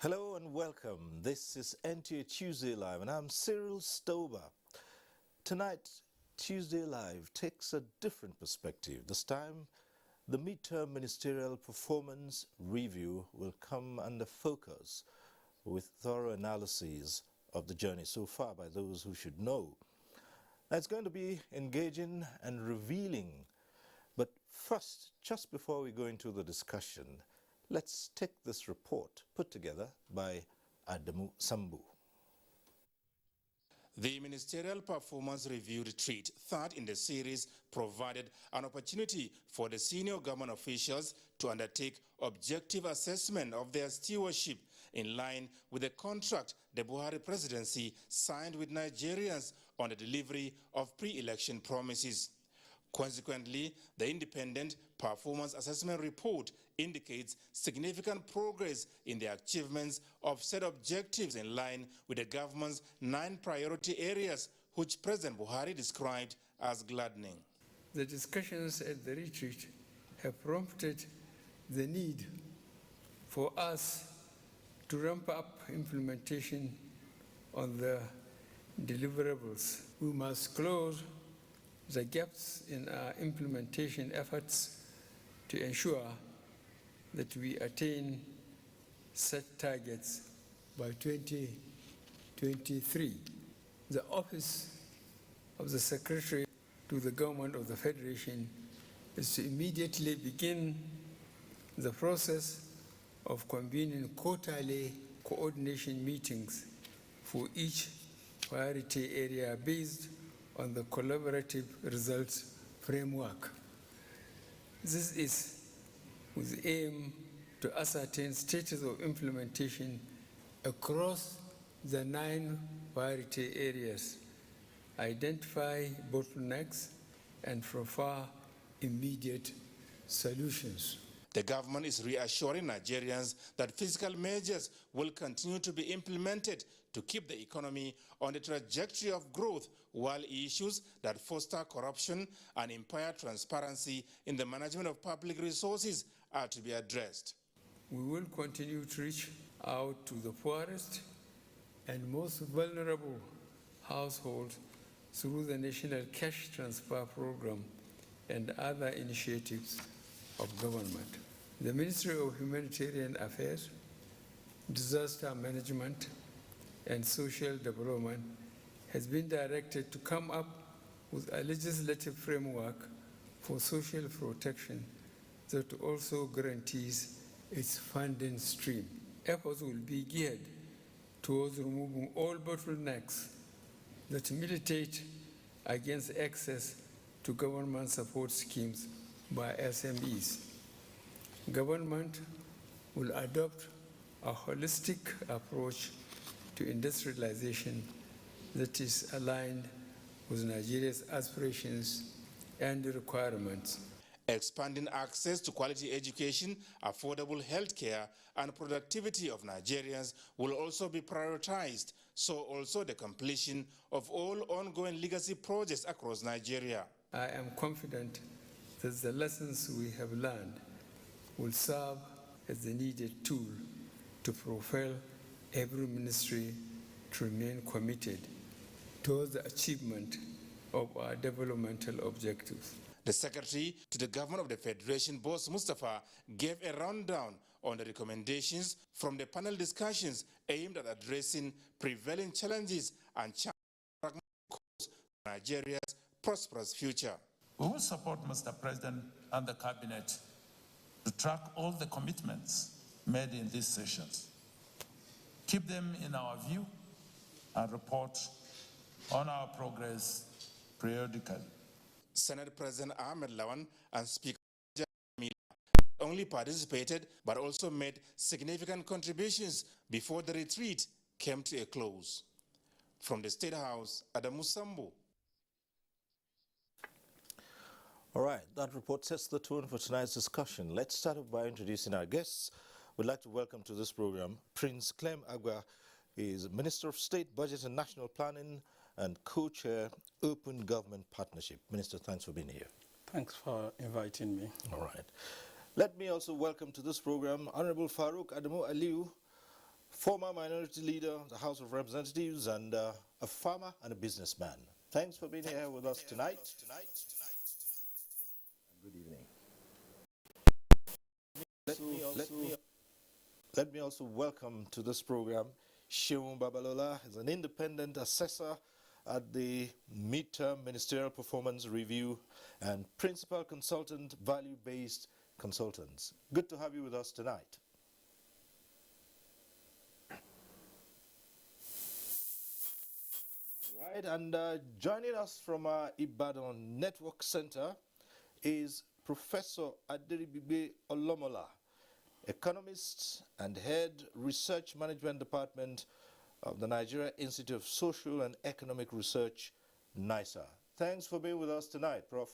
Hello and welcome. This is NTA Tuesday Live and I'm Cyril Stober. Tonight, Tuesday Live takes a different perspective. This time, the midterm ministerial performance review will come under focus with thorough analysis of the journey so far by those who should know. Now, it's going to be engaging and revealing. But first, just before we go into the discussion, let's take this report put together by Adamu Sambu. The Ministerial Performance Review Retreat, third in the series, provided an opportunity for the senior government officials to undertake objective assessment of their stewardship in line with the contract the Buhari presidency signed with Nigerians on the delivery of pre-election promises. Consequently, the Independent Performance Assessment Report indicates significant progress in the achievements of set objectives in line with the government's 9 priority areas, which President Buhari described as gladdening. The discussions at the retreat have prompted the need for us to ramp up implementation on the deliverables. We must close the gaps in our implementation efforts to ensure that we attain set targets by 2023. The Office of the Secretary to the Government of the Federation is to immediately begin the process of convening quarterly coordination meetings for each priority area based on the collaborative results framework. This is with the aim to ascertain status of implementation across the 9 priority areas, identify bottlenecks, and prefer immediate solutions. The government is reassuring Nigerians that fiscal measures will continue to be implemented to keep the economy on the trajectory of growth, while issues that foster corruption and impair transparency in the management of public resources are to be addressed. We will continue to reach out to the poorest and most vulnerable households through the National Cash Transfer Program and other initiatives of government. The Ministry of Humanitarian Affairs, Disaster Management, and Social Development has been directed to come up with a legislative framework for social protection that also guarantees its funding stream. Efforts will be geared towards removing all bottlenecks that militate against access to government support schemes by SMEs. Government will adopt a holistic approach to industrialization that is aligned with Nigeria's aspirations and requirements. Expanding access to quality education, affordable health care, and productivity of Nigerians will also be prioritized, so also the completion of all ongoing legacy projects across Nigeria. I am confident that the lessons we have learned will serve as the needed tool to propel every ministry to remain committed towards the achievement of our developmental objectives. The Secretary to the Government of the Federation, Boss Mustafa, gave a rundown on the recommendations from the panel discussions aimed at addressing prevailing challenges and Nigeria's prosperous future. We will support Mr. President and the Cabinet to track all the commitments made in these sessions, keep them in our view, and report on our progress periodically. Senate President Ahmed Lawan and Speaker not only participated but also made significant contributions before the retreat came to a close. From the State House, Adamu Sambu. All right, that report sets the tone for tonight's discussion. Let's start off by introducing our guests. We'd like to welcome to this program Prince Clem Agua. He is Minister of State, Budget and National Planning and co-chair Open Government Partnership. Minister, thanks for being here. Thanks for inviting me. All right. Let me also welcome to this program Honorable Farouk Adamu Aliu, former minority leader of the House of Representatives, and a farmer and a businessman. Thanks for being here with us tonight. Good evening. Let me also welcome to this program Sheun Babalola. He's an independent assessor at the Midterm Ministerial Performance Review and principal consultant, value-based consultants. Good to have you with us tonight. All right, and joining us from our Ibadan Network Center is Professor Aderibibe Olomola, economist and head Research Management Department of the Nigeria Institute of Social and Economic Research, NISA. Thanks for being with us tonight, Prof.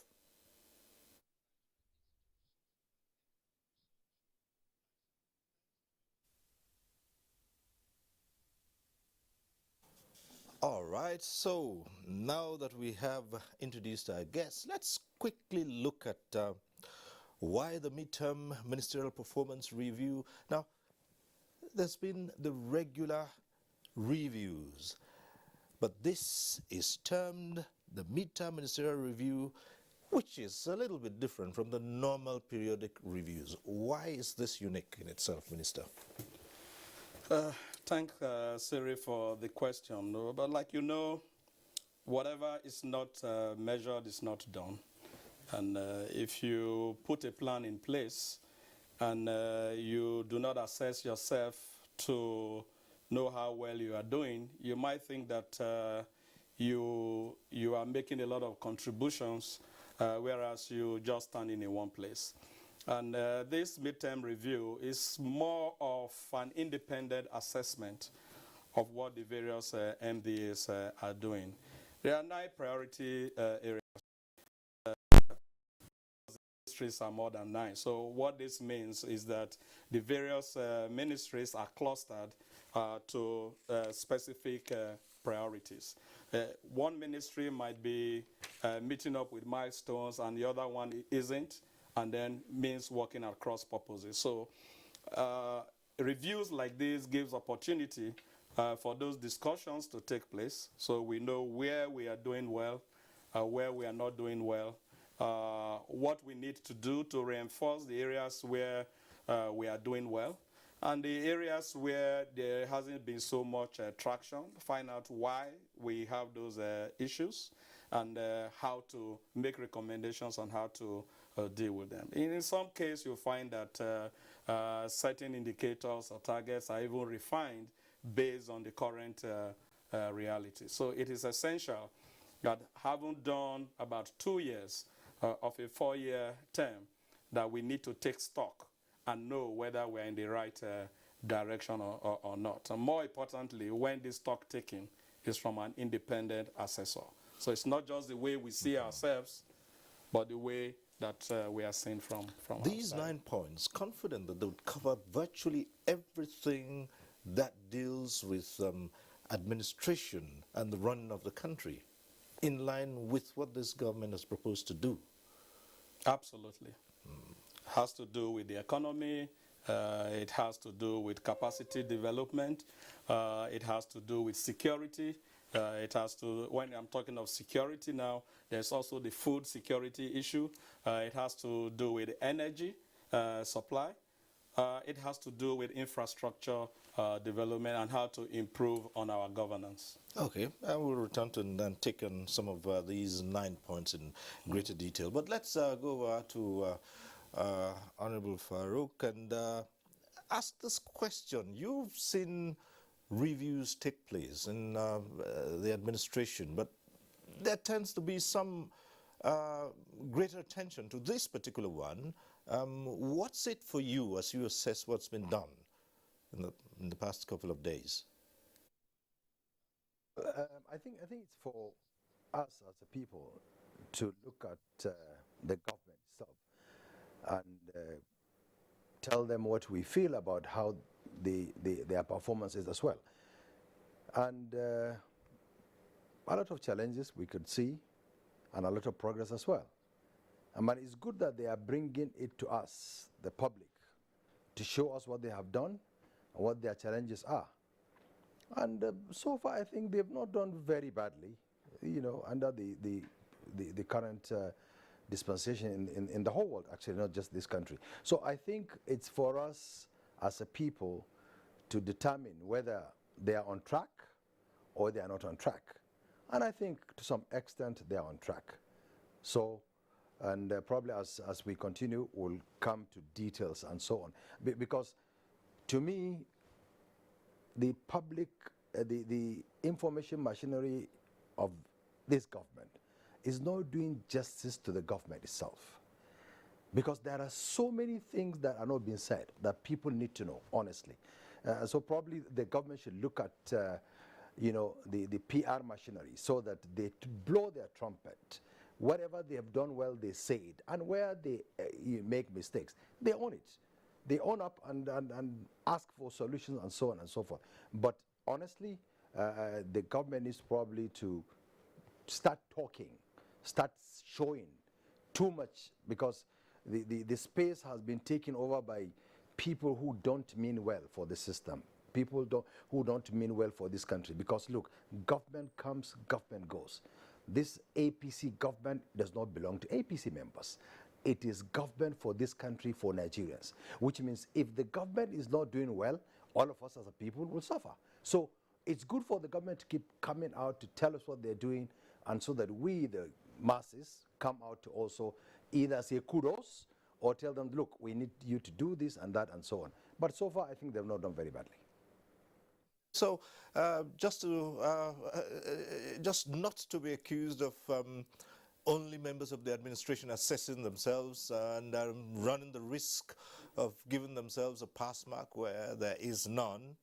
All right, so now that we have introduced our guests, let's quickly look at why the Midterm Ministerial Performance Review. Now, there's been the regular reviews, but this is termed the Midterm Ministerial Review, which is a little bit different from the normal periodic reviews. Why is this unique in itself, Minister? Thank Siri for the question. But like you know, whatever is not measured is not done. And if you put a plan in place and you do not assess yourself to know how well you are doing, you might think that you are making a lot of contributions, whereas you just standing in one place. And this midterm review is more of an independent assessment of what the various MDAs are doing. There are 9 priority areas. Ministries are more than 9. So what this means is that the various ministries are clustered to specific priorities. One ministry might be meeting up with milestones and the other one isn't, and then means working across purposes. So reviews like this gives opportunity for those discussions to take place, so we know where we are doing well, where we are not doing well, what we need to do to reinforce the areas where we are doing well, and the areas where there hasn't been so much traction, find out why we have those issues, and how to make recommendations on how to deal with them. In some cases, you'll find that certain indicators or targets are even refined based on the current reality. So it is essential that having done about 2 years of a 4-year term, that we need to take stock and know whether we're in the right direction or not. And more importantly, when this stock taking is from an independent assessor. So it's not just the way we see ourselves, but the way that we are seen from These outside. 9 points, confident that they would cover virtually everything that deals with administration and the running of the country, in line with what this government has proposed to do. Absolutely. Has to do with the economy, it has to do with capacity development, it has to do with security, it has to, when I'm talking of security now, there's also the food security issue, it has to do with energy supply, it has to do with infrastructure development and how to improve on our governance. Okay, I will return to and take on some of these 9 points in greater detail. But let's go over to Honorable Farouk and ask this question. You've seen reviews take place in the administration, but there tends to be some greater attention to this particular one. What's it for you as you assess what's been done in the past couple of days? I think it's for us as a people to look at the government itself and tell them what we feel about how their performance is as well. And a lot of challenges we could see and a lot of progress as well. But it's good that they are bringing it to us, the public, to show us what they have done and what their challenges are. And so far, I think they've not done very badly, under the current dispensation in the whole world, actually, not just this country. So I think it's for us as a people to determine whether they are on track or they are not on track. And I think to some extent they are on track. So, and probably as we continue, we'll come to details and so on. Because to me, the public, the information machinery of this government is not doing justice to the government itself. Because there are so many things that are not being said that people need to know, honestly. So probably the government should look at, the PR machinery so that they blow their trumpet. Whatever they have done well, they say it. And where they make mistakes, they own it. They own up and ask for solutions and so on and so forth. But honestly, the government needs probably to start talking, start showing too much, because the space has been taken over by people who don't mean well for the system, people who don't mean well for this country. Because look, government comes, government goes. This APC government does not belong to APC members. It is government for this country, for Nigerians, which means if the government is not doing well, all of us as a people will suffer. So it's good for the government to keep coming out to tell us what they're doing, and so that we, the masses, come out to also either say kudos or tell them, look, we need you to do this and that and so on. But so far, I think they've not done very badly. So just not to be accused of only members of the administration assessing themselves and running the risk of giving themselves a pass mark where there is none.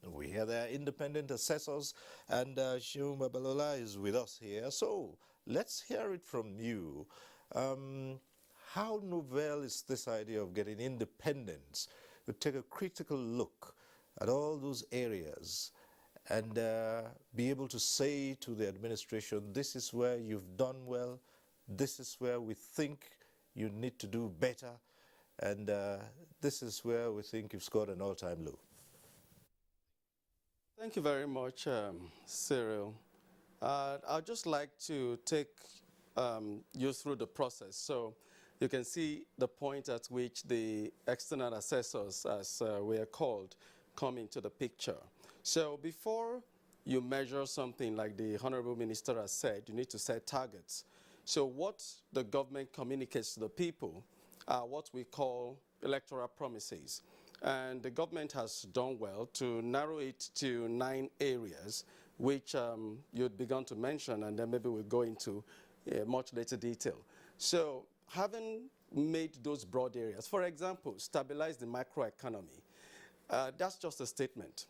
We hear there are independent assessors, and Shium Babalola is with us here. So let's hear it from you. How novel is this idea of getting independence to take a critical look at all those areas and be able to say to the administration, this is where you've done well, this is where we think you need to do better, and this is where we think you've scored an all-time low? Thank you very much, Cyril. I'd just like to take you through the process. So you can see the point at which the external assessors, as we are called, come into the picture. So before you measure something, like the Honorable Minister has said, you need to set targets. So what the government communicates to the people are what we call electoral promises. And the government has done well to narrow it to 9 areas, which you'd begun to mention, and then maybe we'll go into much later detail. So having made those broad areas, for example, stabilize the microeconomy, that's just a statement.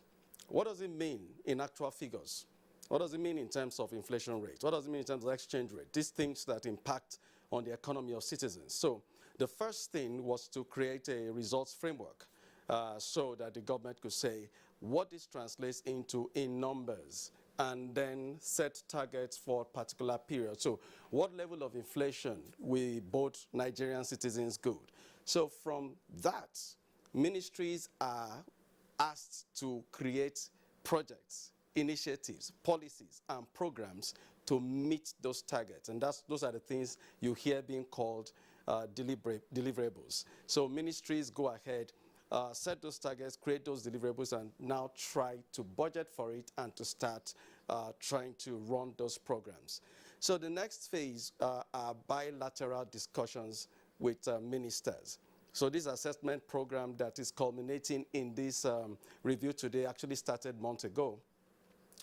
What does it mean in actual figures? What does it mean in terms of inflation rate? What does it mean in terms of exchange rate? These things that impact on the economy of citizens. So the first thing was to create a results framework so that the government could say what this translates into in numbers, and then set targets for a particular period. So what level of inflation will both Nigerian citizens good? So from that, ministries are asked to create projects, initiatives, policies, and programs to meet those targets. And those are the things you hear being called deliverables. So ministries go ahead, set those targets, create those deliverables, and now try to budget for it and to start trying to run those programs. So the next phase are bilateral discussions with ministers. So this assessment program that is culminating in this review today actually started months ago,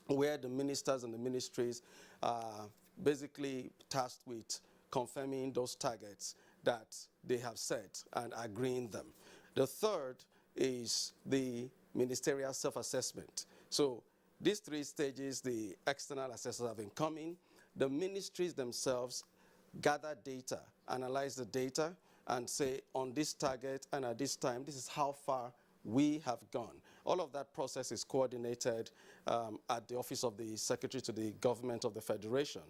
where the ministers and the ministries are basically tasked with confirming those targets that they have set and agreeing them. The third is the Ministerial Self-Assessment. So these 3 stages, the external assessors have been coming. The ministries themselves gather data, analyze the data, and say on this target and at this time, this is how far we have gone. All of that process is coordinated at the Office of the Secretary to the Government of the Federation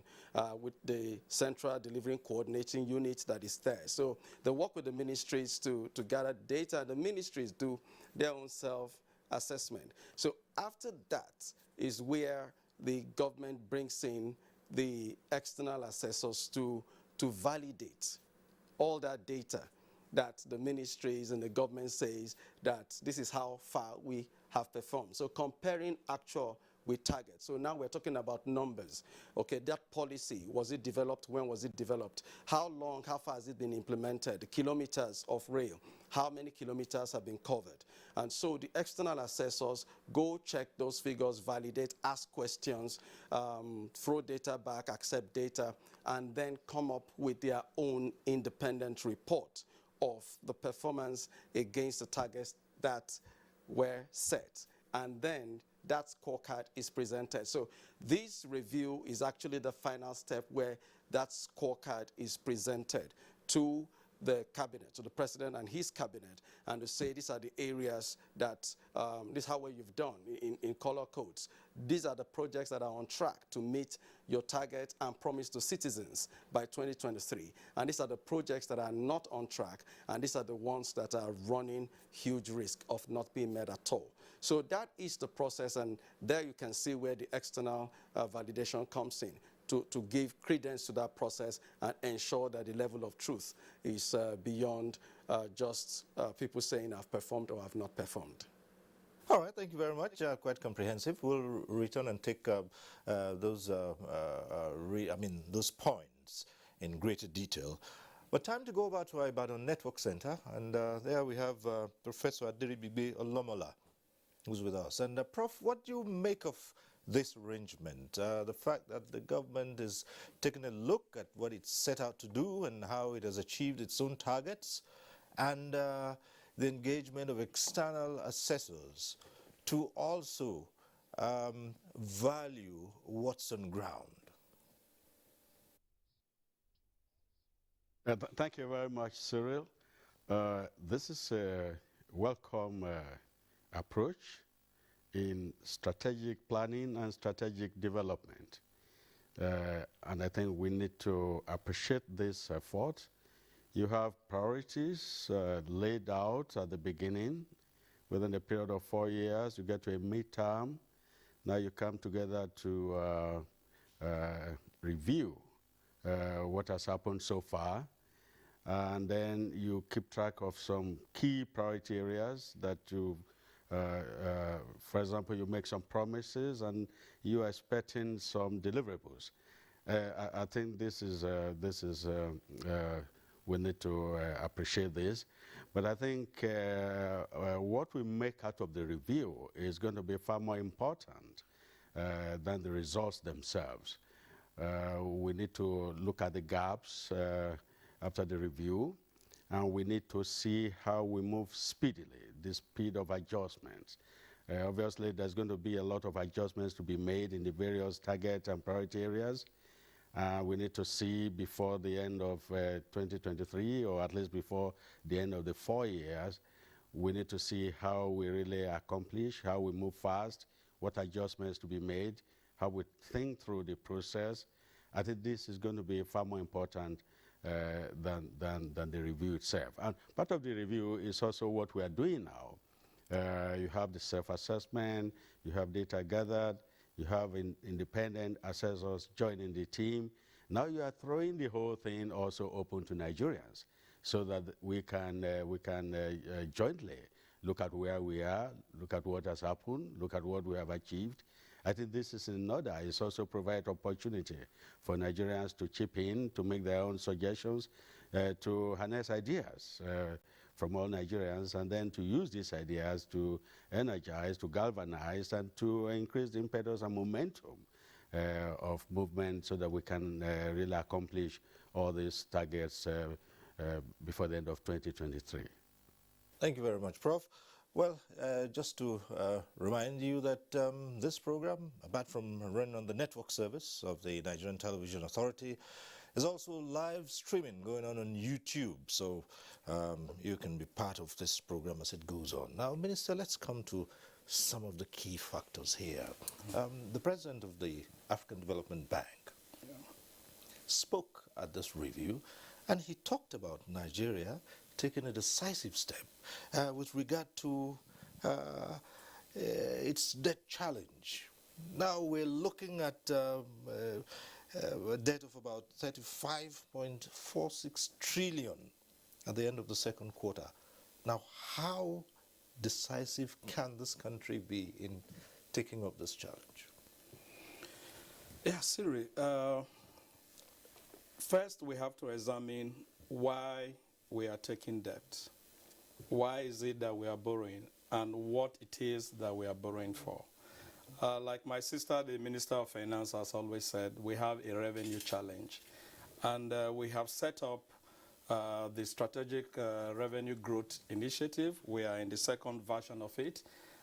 with the Central Delivering Coordinating Unit that is there. So they work with the ministries to gather data. The ministries do their own self-assessment. So after that, is where the government brings in the external assessors to validate all that data that the ministries and the government says that this is how far we have performed. So comparing actual with target. So now we're talking about numbers. Okay, that policy, was it developed? When was it developed? How long, how far has it been implemented? The kilometers of rail, how many kilometers have been covered? And so the external assessors go check those figures, validate, ask questions, throw data back, accept data, and then come up with their own independent report of the performance against the targets that were set. And then that scorecard is presented. So this review is actually the final step where that scorecard is presented to the cabinet, to the president and his cabinet, and to say these are the areas that, this is how well you've done in color codes. These are the projects that are on track to meet your target and promise to citizens by 2023. And these are the projects that are not on track, and these are the ones that are running huge risk of not being met at all. So that is the process, and there you can see where the external validation comes in to give credence to that process and ensure that the level of truth is beyond just people saying I've performed or I've not performed. All right, thank you very much. Quite comprehensive. We'll return and take those points in greater detail. But time to go over to our Ibadan Network Center, and there we have Professor Adiribibe Olomola, who's with us. And Prof, what do you make of this arrangement? The fact that the government is taking a look at what it set out to do and how it has achieved its own targets, and the engagement of external assessors to also value what's on ground. Thank you very much, Cyril. This is a welcome approach in strategic planning and strategic development. And I think we need to appreciate this effort. You have priorities laid out at the beginning. Within a period of 4 years, you get to a midterm. Now you come together to review what has happened so far. And then you keep track of some key priority areas that you, for example, you make some promises and you are expecting some deliverables. I think this is we need to appreciate this. But I think what we make out of the review is going to be far more important than the results themselves. We need to look at the gaps after the review, and we need to see how we move speedily, the speed of adjustments. Obviously, there's going to be a lot of adjustments to be made in the various target and priority areas. We need to see before the end of 2023, or at least before the end of the 4 years, we need to see how we really accomplish, how we move fast, what adjustments to be made, how we think through the process. I think this is going to be far more important than the review itself. And part of the review is also what we are doing now. You have the self-assessment, you have data gathered, you have independent assessors joining the team. Now you are throwing the whole thing also open to Nigerians so that we can jointly look at where we are, look at what has happened, look at what we have achieved. I think this is in order. It's also provide opportunity for Nigerians to chip in, to make their own suggestions, to harness ideas from all Nigerians, and then to use these ideas to energize, to galvanize, and to increase the impetus and momentum of movement so that we can really accomplish all these targets before the end of 2023. Thank you very much, Prof. Well, just to remind you that this program, apart from running on the network service of the Nigerian Television Authority, is also live streaming going on YouTube, so you can be part of this program as it goes on. Now, Minister, let's come to some of the key factors here. The president of the African Development Bank spoke at this review, and he talked about Nigeria taking a decisive step with regard to its debt challenge. Now we're looking at a debt of about 35.46 trillion at the end of the second quarter. Now, how decisive can this country be in taking up this challenge? Yeah, Siri. First, we have to examine why we are taking debt. Why is it that we are borrowing, and what it is that we are borrowing for? Like my sister, the Minister of Finance, has always said, we have a revenue challenge. And we have set up the Strategic Revenue Growth Initiative. We are in the second version of it.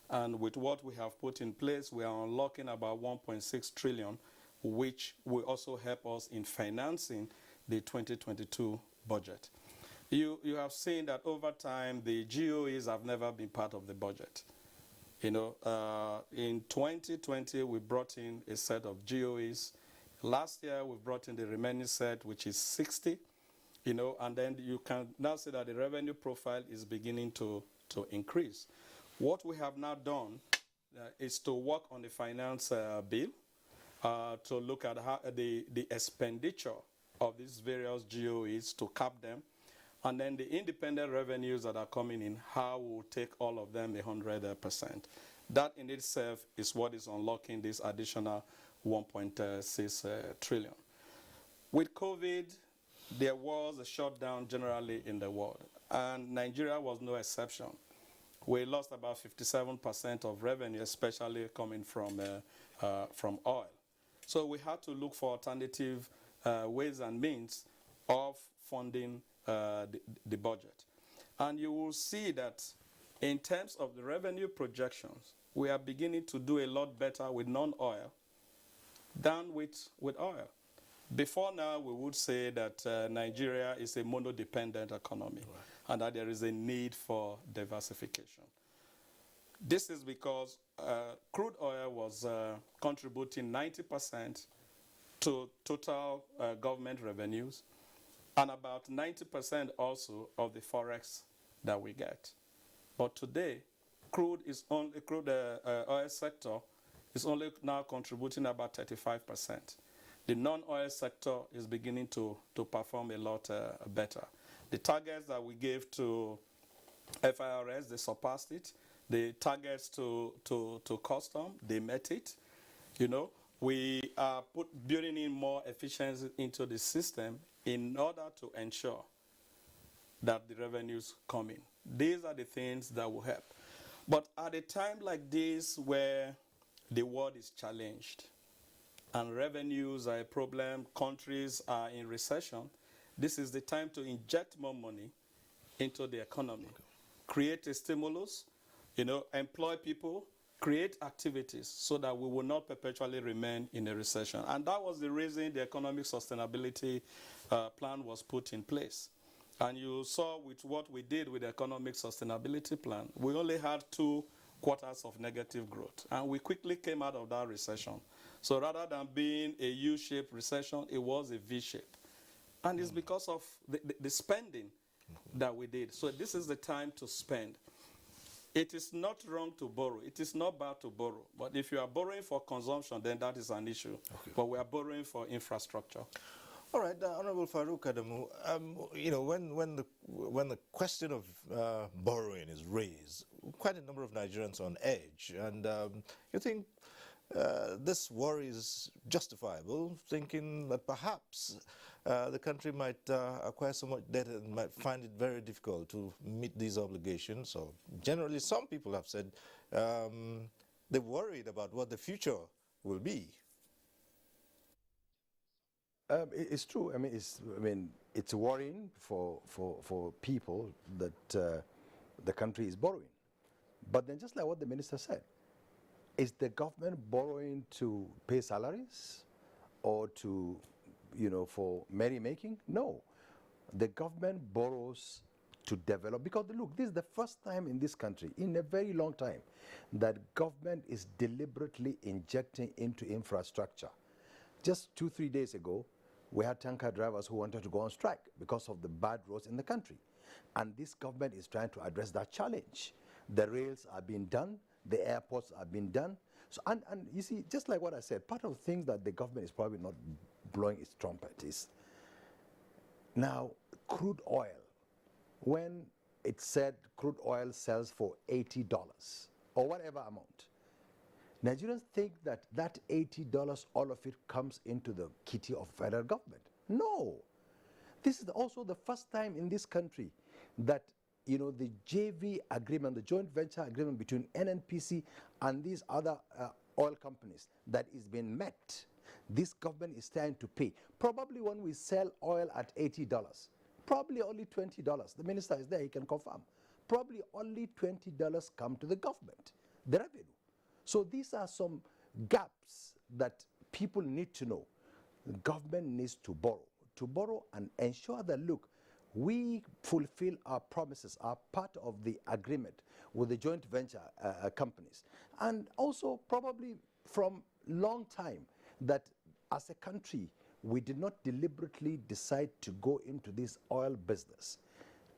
And with what we have put in place, we are unlocking about 1.6 trillion, which will also help us in financing the 2022 budget. You have seen that over time, the GOEs have never been part of the budget. You know, in 2020, we brought in a set of GOEs. Last year, we brought in the remaining set, which is 60, you know, and then you can now see that the revenue profile is beginning to increase. What we have now done is to work on the finance bill to look at how the expenditure of these various GOEs to cap them, and then the independent revenues that are coming in, how we'll take all of them 100%. That in itself is what is unlocking this additional 1.6 trillion. With COVID, there was a shutdown generally in the world, and Nigeria was no exception. We lost about 57% of revenue, especially coming from oil. So we had to look for alternative ways and means of funding the budget. And you will see that in terms of the revenue projections, we are beginning to do a lot better with non-oil than with oil. Before now, we would say that Nigeria is a mono-dependent economy, and that there is a need for diversification. This is because crude oil was contributing 90% to total government revenues, and about 90% also of the forex that we get. But today, crude oil sector is only now contributing about 35%. The non-oil sector is beginning to perform a lot better. The targets that we gave to FIRS, they surpassed it. The targets to custom, they met it. You know, we are building in more efficiency into the system in order to ensure that the revenues come in. These are the things that will help. But at a time like this where the world is challenged and revenues are a problem, countries are in recession, this is the time to inject more money into the economy. Create a stimulus, you know, employ people, create activities so that we will not perpetually remain in a recession. And that was the reason the economic sustainability plan was put in place. And you saw with what we did with the economic sustainability plan, we only had 2 quarters of negative growth. And we quickly came out of that recession. So rather than being a U-shaped recession, it was a V-shape. And it's because of the spending that we did. So this is the time to spend. It is not wrong to borrow. It is not bad to borrow. But if you are borrowing for consumption, then that is an issue. Okay. But we are borrowing for infrastructure. All right, Honorable Farouk Adamu, you know, when the question of borrowing is raised, quite a number of Nigerians are on edge, and you think this worry is justifiable, thinking that perhaps the country might acquire so much debt and might find it very difficult to meet these obligations. So generally, some people have said they're worried about what the future will be. It's true. I mean, it's worrying for people that the country is borrowing. But then, just like what the minister said, is the government borrowing to pay salaries or to, you know, for merrymaking? No. The government borrows to develop, because look, this is the first time in this country, in a very long time, that government is deliberately injecting into infrastructure. Just 2-3 days ago, we had tanker drivers who wanted to go on strike because of the bad roads in the country. And this government is trying to address that challenge. The rails are being done, the airports are being done. So, and you see, just like what I said, part of the things that the government is probably not blowing its trumpet is now crude oil. When it said crude oil sells for $80 or whatever amount, Nigerians think that that $80, all of it comes into the kitty of federal government. No. This is also the first time in this country that the JV agreement, the joint venture agreement between NNPC and these other oil companies that is being met. This government is trying to pay. Probably when we sell oil at $80, probably only $20. The minister is there, he can confirm. Probably only $20 come to the government, the revenue. So these are some gaps that people need to know. The government needs to borrow and ensure that, look, we fulfill our promises, are part of the agreement with the joint venture companies. And also probably from long time that as a country, we did not deliberately decide to go into this oil business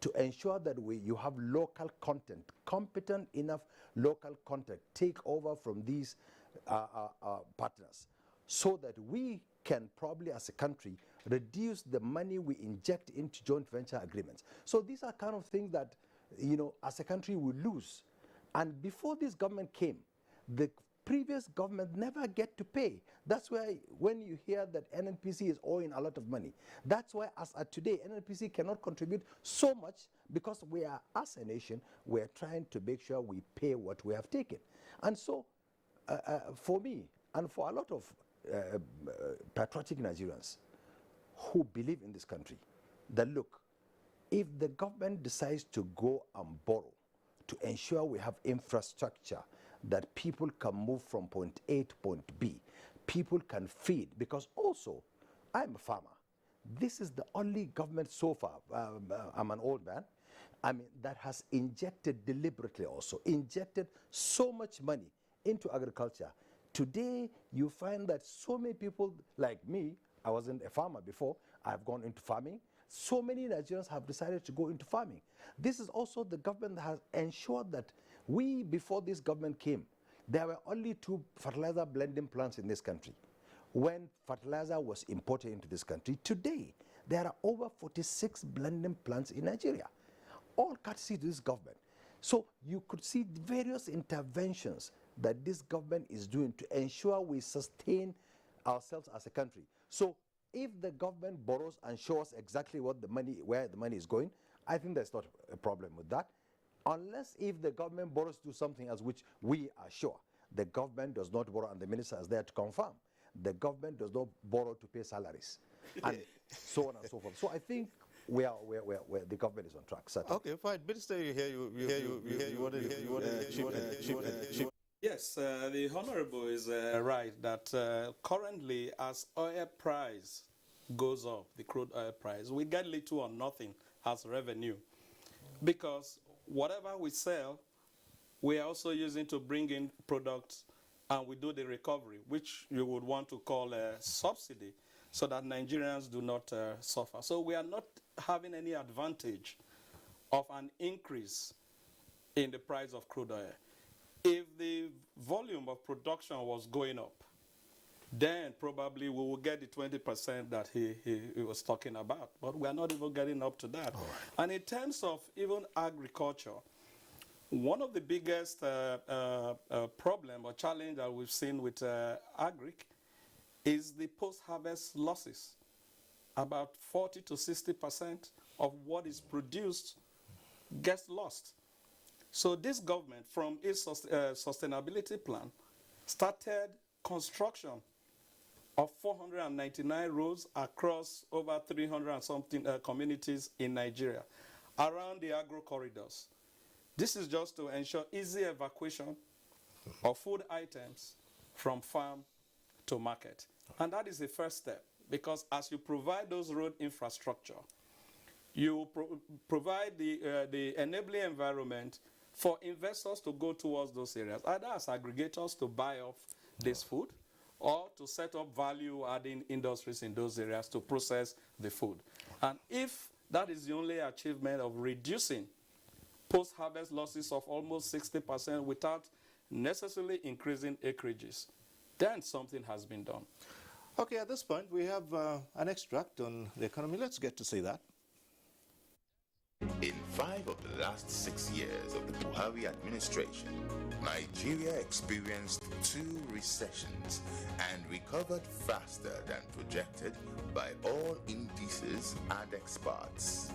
to ensure that you have local content, competent enough local content, take over from these partners so that we can probably as a country reduce the money we inject into joint venture agreements. So these are kind of things that, as a country we lose. And before this government came, the previous government never get to pay. That's why when you hear that NNPC is owing a lot of money, that's why as of today, NNPC cannot contribute so much because we are, as a nation, we are trying to make sure we pay what we have taken. And so, for me, and for a lot of patriotic Nigerians who believe in this country, that look, if the government decides to go and borrow to ensure we have infrastructure that people can move from point A to point B, people can feed, because also, I'm a farmer. This is the only government so far, I'm an old man, that has deliberately injected so much money into agriculture. Today, you find that so many people like me, I wasn't a farmer before, I've gone into farming. So many Nigerians have decided to go into farming. This is also the government that has ensured that before this government came, there were only 2 fertilizer blending plants in this country. When fertilizer was imported into this country, today, there are over 46 blending plants in Nigeria, all courtesy to this government. So you could see various interventions that this government is doing to ensure we sustain ourselves as a country. So if the government borrows and shows exactly where the money is going, I think there's not a problem with that. Unless if the government borrows to do something else which we are sure. The government does not borrow, and the minister is there to confirm. The government does not borrow to pay salaries, and so on and so forth. So I think the government is on track. Certainly. Okay, fine. Minister, you wanted to chip in. Yes, the Honorable is right that currently as oil price goes up, the crude oil price, we get little or nothing as revenue because whatever we sell, we are also using to bring in products and we do the recovery, which you would want to call a subsidy so that Nigerians do not suffer. So we are not having any advantage of an increase in the price of crude oil. If the volume of production was going up, then probably we will get the 20% that he was talking about. But we are not even getting up to that. Right. And in terms of even agriculture, one of the biggest problem or challenge that we've seen with agric is the post-harvest losses. About 40 to 60% of what is produced gets lost. So this government, from its sustainability plan, started construction of 499 roads across over 300 and something communities in Nigeria around the agro corridors. This is just to ensure easy evacuation of food items from farm to market. And that is the first step, because as you provide those road infrastructure, you provide the enabling environment for investors to go towards those areas, either as aggregators to buy off this food or to set up value-adding industries in those areas to process the food. And if that is the only achievement of reducing post-harvest losses of almost 60% without necessarily increasing acreages, then something has been done. Okay, at this point, we have an extract on the economy. Let's get to see that. In 5 of the last 6 years of the Buhari administration, Nigeria experienced 2 recessions and recovered faster than projected by all indices and experts.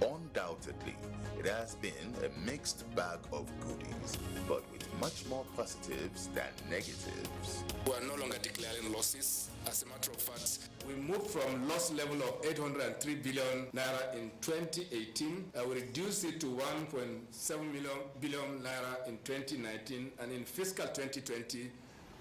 Undoubtedly, it has been a mixed bag of goodies, but with much more positives than negatives. We are no longer declaring losses. As a matter of fact, we moved from loss level of 803 billion naira in 2018. We reduced it to 1.7 billion naira in 2019, and in fiscal 2020,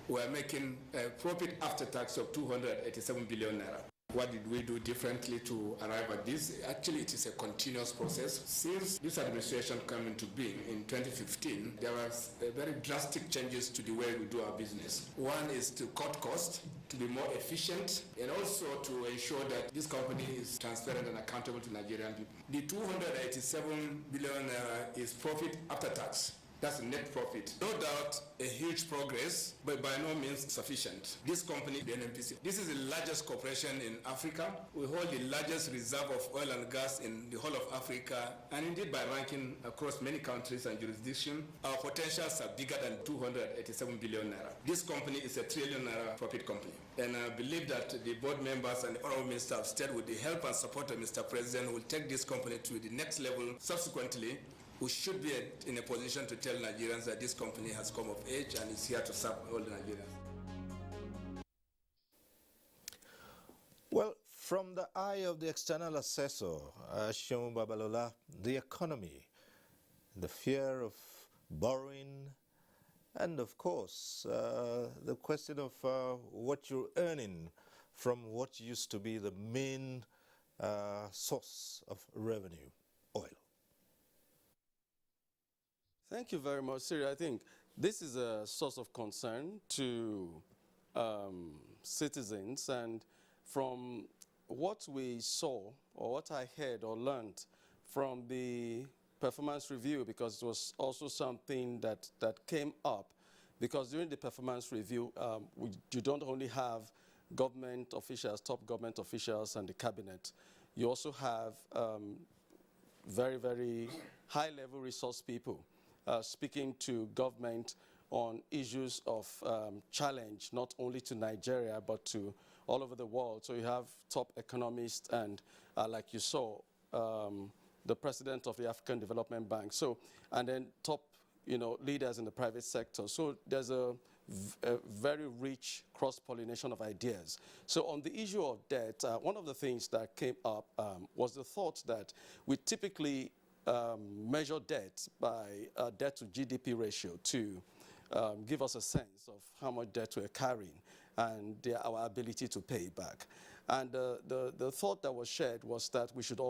we are making a profit after tax of 287 billion naira. What did we do differently to arrive at this? Actually, it is a continuous process. Since this administration came into being in 2015, there was very drastic changes to the way we do our business. One is to cut costs, to be more efficient, and also to ensure that this company is transparent and accountable to Nigerian people. The 287 billion is profit after tax. That's a net profit. No doubt a huge progress, but by no means sufficient. This company, the NNPC, this is the largest corporation in Africa. We hold the largest reserve of oil and gas in the whole of Africa, and indeed by ranking across many countries and jurisdictions, our potentials are bigger than 287 billion naira. This company is a trillion naira profit company. And I believe that the board members and the Honorable Minister of State, with the help and support of Mr. President, will take this company to the next level. Subsequently, we should be in a position to tell Nigerians that this company has come of age and is here to serve all the Nigerians. Well, from the eye of the external assessor, Seun Babalola, the economy, the fear of borrowing, and of course, the question of what you're earning from what used to be the main source of revenue, oil. Thank you very much, Siri. I think this is a source of concern to citizens, and from what we saw or what I heard or learned from the performance review, because it was also something that came up, because during the performance review, you don't only have government officials, top government officials and the cabinet, you also have very, very high-level resource people speaking to government on issues of challenge, not only to Nigeria, but to all over the world. So you have top economists and, like you saw, the president of the African Development Bank. So, and then top, leaders in the private sector. So there's a very rich cross-pollination of ideas. So on the issue of debt, one of the things that came up was the thought that we typically measure debt by debt to GDP ratio to give us a sense of how much debt we're carrying and our ability to pay back. And the thought that was shared was that we should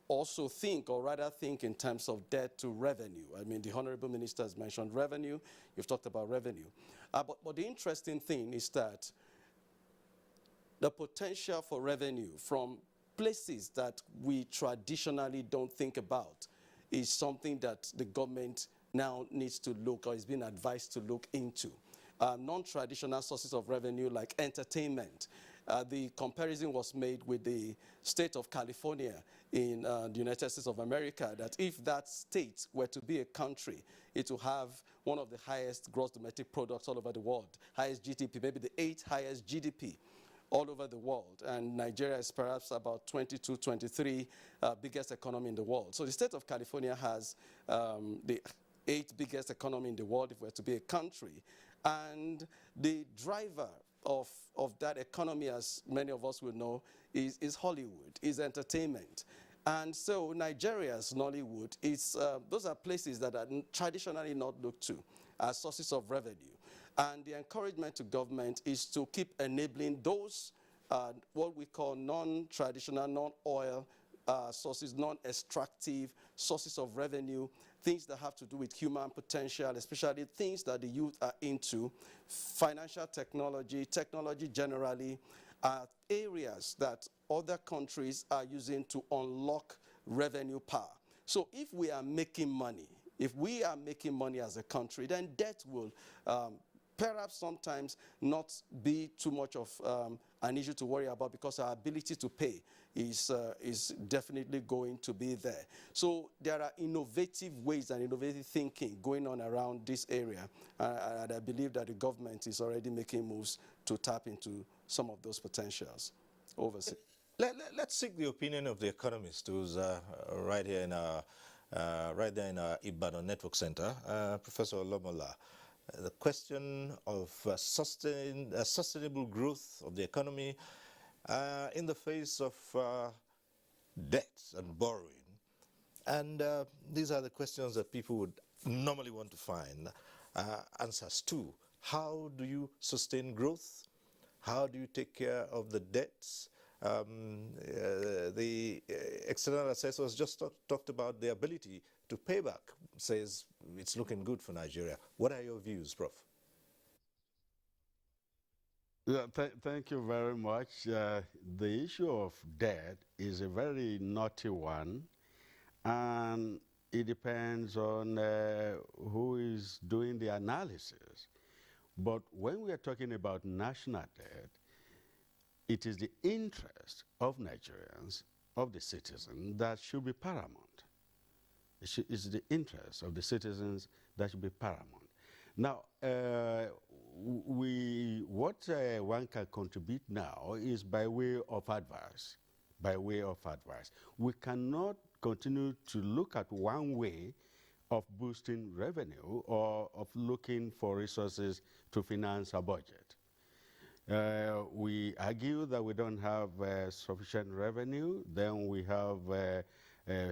also think, or rather think, in terms of debt to revenue. I mean, the Honorable Minister has mentioned revenue. You've talked about revenue. But the interesting thing is that the potential for revenue from places that we traditionally don't think about is something that the government now needs to look, or is being advised to look into. Non-traditional sources of revenue like entertainment. The comparison was made with the state of California in the United States of America, that if that state were to be a country, it will have one of the highest gross domestic products all over the world, highest GDP, maybe the 8th highest GDP all over the world. And Nigeria is perhaps about 22, 23 biggest economy in the world. So the state of California has the 8th biggest economy in the world if we're to be a country. And the driver of that economy, as many of us will know, is Hollywood, is entertainment. And so Nigeria's Nollywood, those are places that are traditionally not looked to as sources of revenue. And the encouragement to government is to keep enabling those, what we call non-traditional, non-oil sources, non-extractive sources of revenue, things that have to do with human potential, especially things that the youth are into, financial technology, technology generally, areas that other countries are using to unlock revenue power. So if we are making money If we are making money as a country, then debt will perhaps sometimes not be too much of an issue to worry about, because our ability to pay is definitely going to be there. So there are innovative ways and innovative thinking going on around this area, and I believe that the government is already making moves to tap into some of those potentials overseas. Let's seek the opinion of the economist who's right here in our right there in our Ibadan Network Center, Professor Lomola. The question of sustainable growth of the economy in the face of debt and borrowing. And these are the questions that people would normally want to find answers to. How do you sustain growth? How do you take care of the debts? The external assessors just talked about the ability to pay back, says it's looking good for Nigeria. What are your views, Prof? Yeah, thank you very much. The issue of debt is a very naughty one, and it depends on who is doing the analysis. But when we are talking about national debt, it is the interest of Nigerians, of the citizens, that should be paramount. It's the interest of the citizens that should be paramount. Now, what one can contribute now is by way of advice. By way of advice. We cannot continue to look at one way of boosting revenue or of looking for resources to finance a budget. We argue that we don't have sufficient revenue, then we have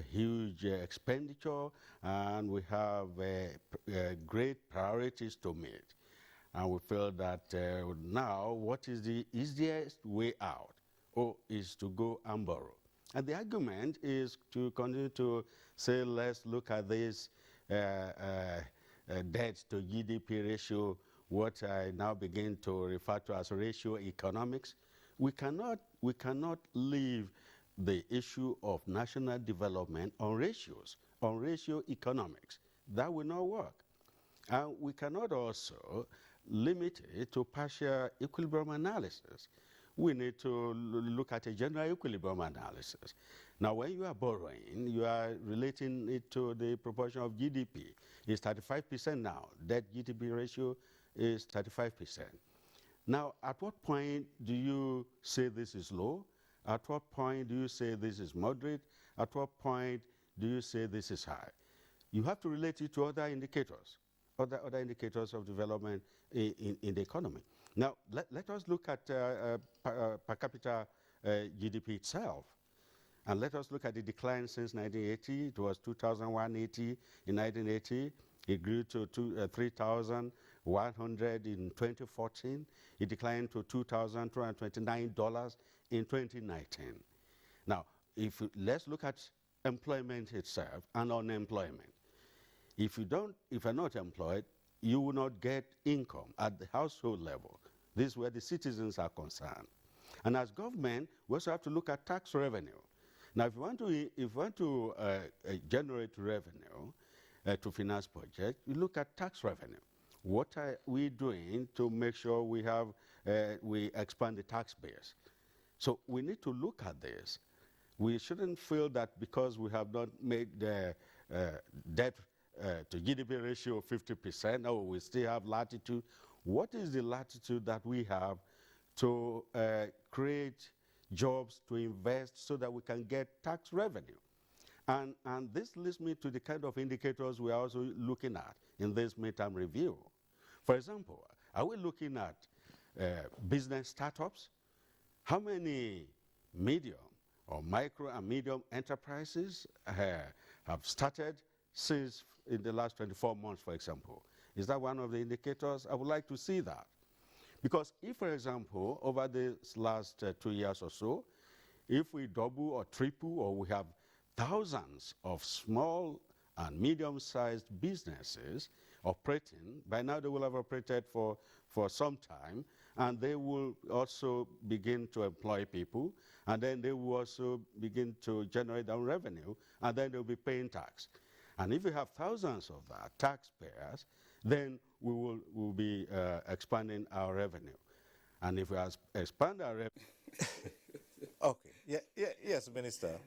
huge expenditure, and we have great priorities to meet. And we feel that now what is the easiest way out? Is to go and borrow. And the argument is to continue to say, let's look at this debt to GDP ratio, what I now begin to refer to as ratio economics. We cannot leave the issue of national development on ratios, on ratio economics. That will not work. And we cannot also limit it to partial equilibrium analysis. We need to look at a general equilibrium analysis. Now, when you are borrowing, you are relating it to the proportion of GDP. It's 35% now. Debt GDP ratio is 35%. Now, at what point do you say this is low? At what point do you say this is moderate? At what point do you say this is high? You have to relate it to other indicators, other indicators of development in the economy. Now, let us look at per capita GDP itself. And let us look at the decline since 1980. It was 2,180 in 1980. It grew to 3,100 in 2014. It declined to $2,229 in 2019. Now, let's look at employment itself and unemployment. If you're not employed, you will not get income at the household level. This is where the citizens are concerned. And as government, we also have to look at tax revenue. Now, if you want to generate revenue to finance budget, you look at tax revenue. What are we doing to make sure we expand the tax base? So we need to look at this. We shouldn't feel that because we have not made the debt to GDP ratio of 50%, or we still have latitude. What is the latitude that we have to create jobs, to invest, so that we can get tax revenue? And this leads me to the kind of indicators we are also looking at in this midterm review. For example, are we looking at business startups? How many medium or micro and medium enterprises have started since in the last 24 months, for example? Is that one of the indicators? I would like to see that. Because if, for example, over this last 2 years or so, if we double or triple, or we have thousands of small and medium-sized businesses operating, by now they will have operated for some time, and they will also begin to employ people, and then they will also begin to generate their own revenue, and then they'll be paying tax. And if we have thousands of that taxpayers, then we will be expanding our revenue. And if we expand our revenue... Okay. Yes, Minister.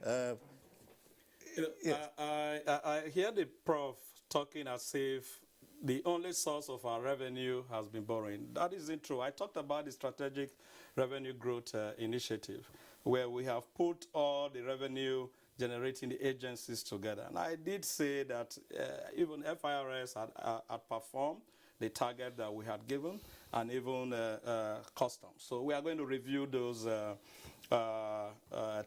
I hear the Prof talking as if the only source of our revenue has been borrowing. That isn't true. I talked about the Strategic Revenue Growth Initiative, where we have put all the revenue generating the agencies together. And I did say that even FIRS had performed the target that we had given, and even customs. So we are going to review those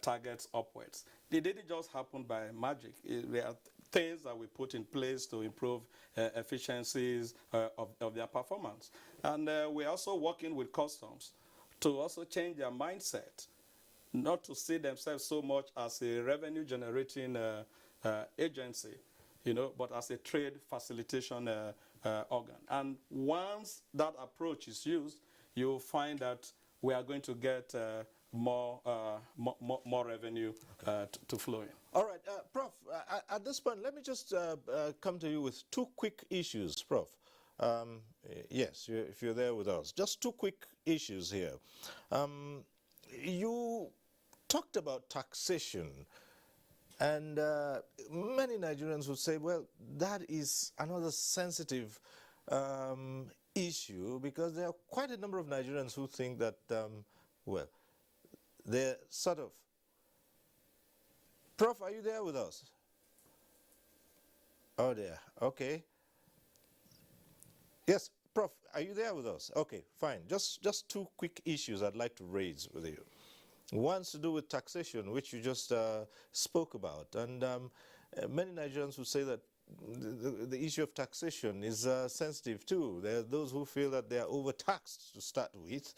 targets upwards. They didn't just happen by magic. There are things that we put in place to improve efficiencies of their performance. And we're also working with customs to also change their mindset, not to see themselves so much as a revenue-generating agency, but as a trade facilitation organ. And once that approach is used, you'll find that we are going to get more revenue to flow in. All right, Prof, at this point, let me just come to you with two quick issues, Prof. Yes, if you're there with us. Just two quick issues here. You talked about taxation, and many Nigerians would say, well, that is another sensitive issue, because there are quite a number of Nigerians who think that, well, they're sort of... Prof, are you there with us? Oh, there. Okay. Yes, Prof, are you there with us? Okay, fine. Just two quick issues I'd like to raise with you. One's to do with taxation, which you just spoke about. And many Nigerians would say that the issue of taxation is sensitive too. There are those who feel that they are overtaxed to start with.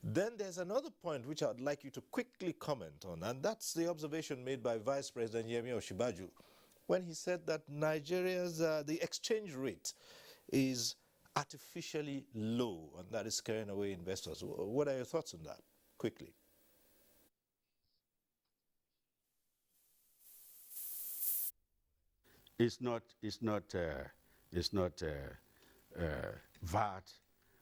Then there's another point which I'd like you to quickly comment on, and that's the observation made by Vice President Yemi Osinbajo when he said that Nigeria's the exchange rate is artificially low, and that is scaring away investors. What are your thoughts on that, quickly? It's not VAT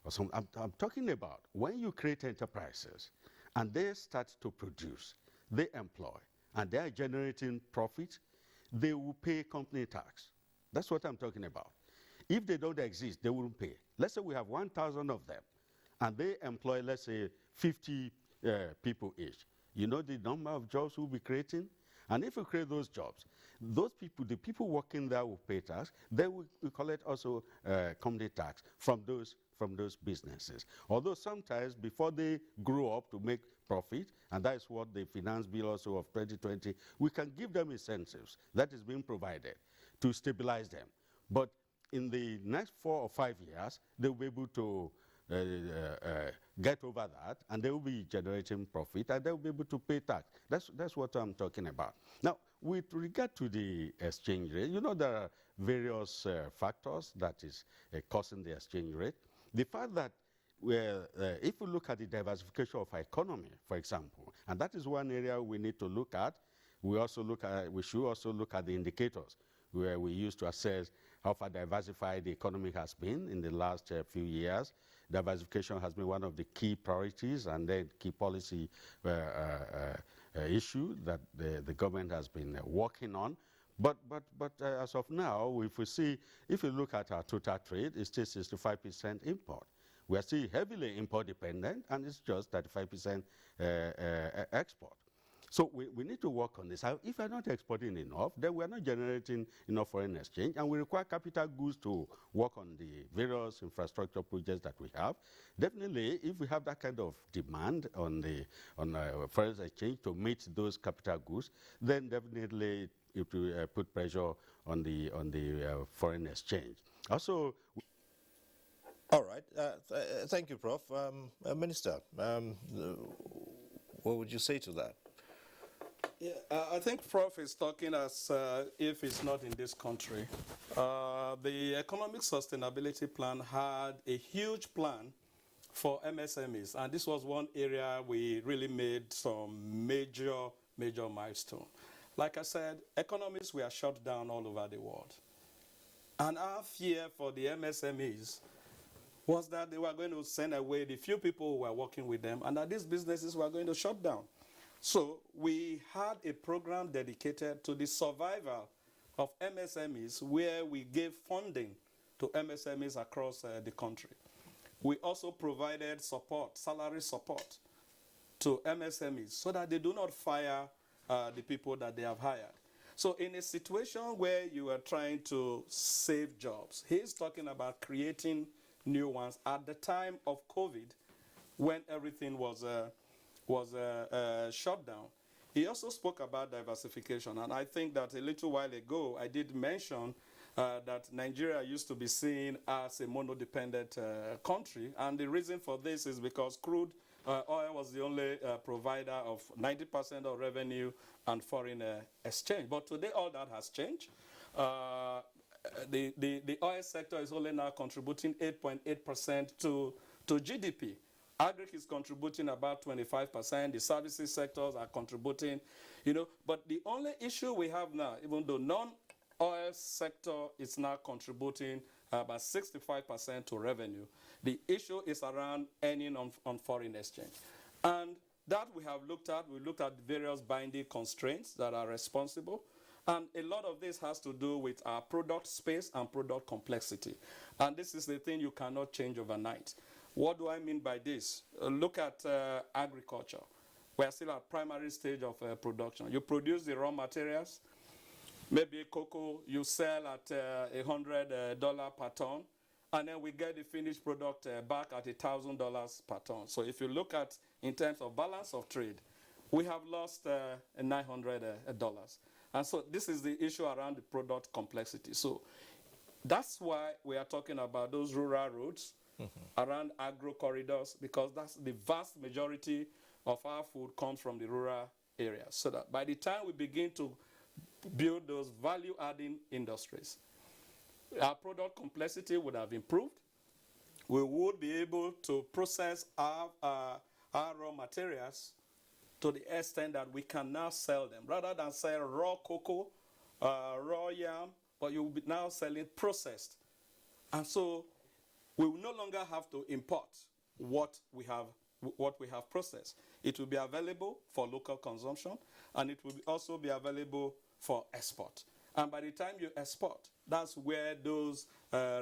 or something. I'm talking about when you create enterprises and they start to produce, they employ, and they are generating profit, they will pay company tax. That's what I'm talking about. If they don't exist, they won't pay. Let's say we have 1,000 of them, and they employ, let's say, 50 people each. You know the number of jobs we'll be creating? And if we create those jobs, those people, the people working there will pay tax. They will collect also company tax from those businesses. Although sometimes before they grow up to make profit, and that is what the finance bill also of 2020, we can give them incentives that is being provided to stabilize them. But in the next 4 or 5 years, they will be able to get over that, and they will be generating profit, and they will be able to pay tax. That's what I'm talking about. Now, with regard to the exchange rate, you know there are various factors that is causing the exchange rate. The fact that if we look at the diversification of our economy, for example, and that is one area we need to look at, we should also look at the indicators where we used to assess how far diversified the economy has been in the last few years. Diversification has been one of the key priorities and then key policy issue that the government has been working on. But as of now, if you look at our total trade, it's still 65% import. We are still heavily import dependent, and it's just 35% export. So we need to work on this. If we're not exporting enough, then we're not generating enough foreign exchange, and we require capital goods to work on the various infrastructure projects that we have. Definitely, if we have that kind of demand on foreign exchange to meet those capital goods, then definitely it will put pressure on the foreign exchange. Also, all right. Thank you, Prof. Minister, what would you say to that? Yeah, I think Prof is talking as if it's not in this country. The Economic Sustainability Plan had a huge plan for MSMEs, and this was one area we really made some major milestone. Like I said, economies were shut down all over the world. And our fear for the MSMEs was that they were going to send away the few people who were working with them and that these businesses were going to shut down. So we had a program dedicated to the survival of MSMEs where we gave funding to MSMEs across the country. We also provided support, salary support to MSMEs so that they do not fire the people that they have hired. So in a situation where you are trying to save jobs, he's talking about creating new ones at the time of COVID when everything was shut down. He also spoke about diversification, and I think that a little while ago I did mention that Nigeria used to be seen as a monodependent country, and the reason for this is because crude oil was the only provider of 90% of revenue and foreign exchange. But today all that has changed. The oil sector is only now contributing 8.8% to GDP. Agri is contributing about 25%. The services sectors are contributing, But the only issue we have now, even though non-oil sector is now contributing about 65% to revenue, the issue is around earning on foreign exchange. And that we have looked at. We looked at various binding constraints that are responsible. And a lot of this has to do with our product space and product complexity. And this is the thing you cannot change overnight. What do I mean by this? Look at agriculture. We're still at primary stage of production. You produce the raw materials. Maybe cocoa you sell at $100 per ton. And then we get the finished product back at $1,000 per ton. So if you look at in terms of balance of trade, we have lost $900. And so this is the issue around the product complexity. So that's why we are talking about those rural roads around agro corridors, because that's the vast majority of our food comes from the rural areas. So that by the time we begin to build those value-adding industries, our product complexity would have improved. We would be able to process our raw materials to the extent that we can now sell them. Rather than sell raw cocoa, raw yam, but you will be now selling processed. And so we will no longer have to import what we have processed. It will be available for local consumption, and it will also be available for export. And by the time you export, that's where those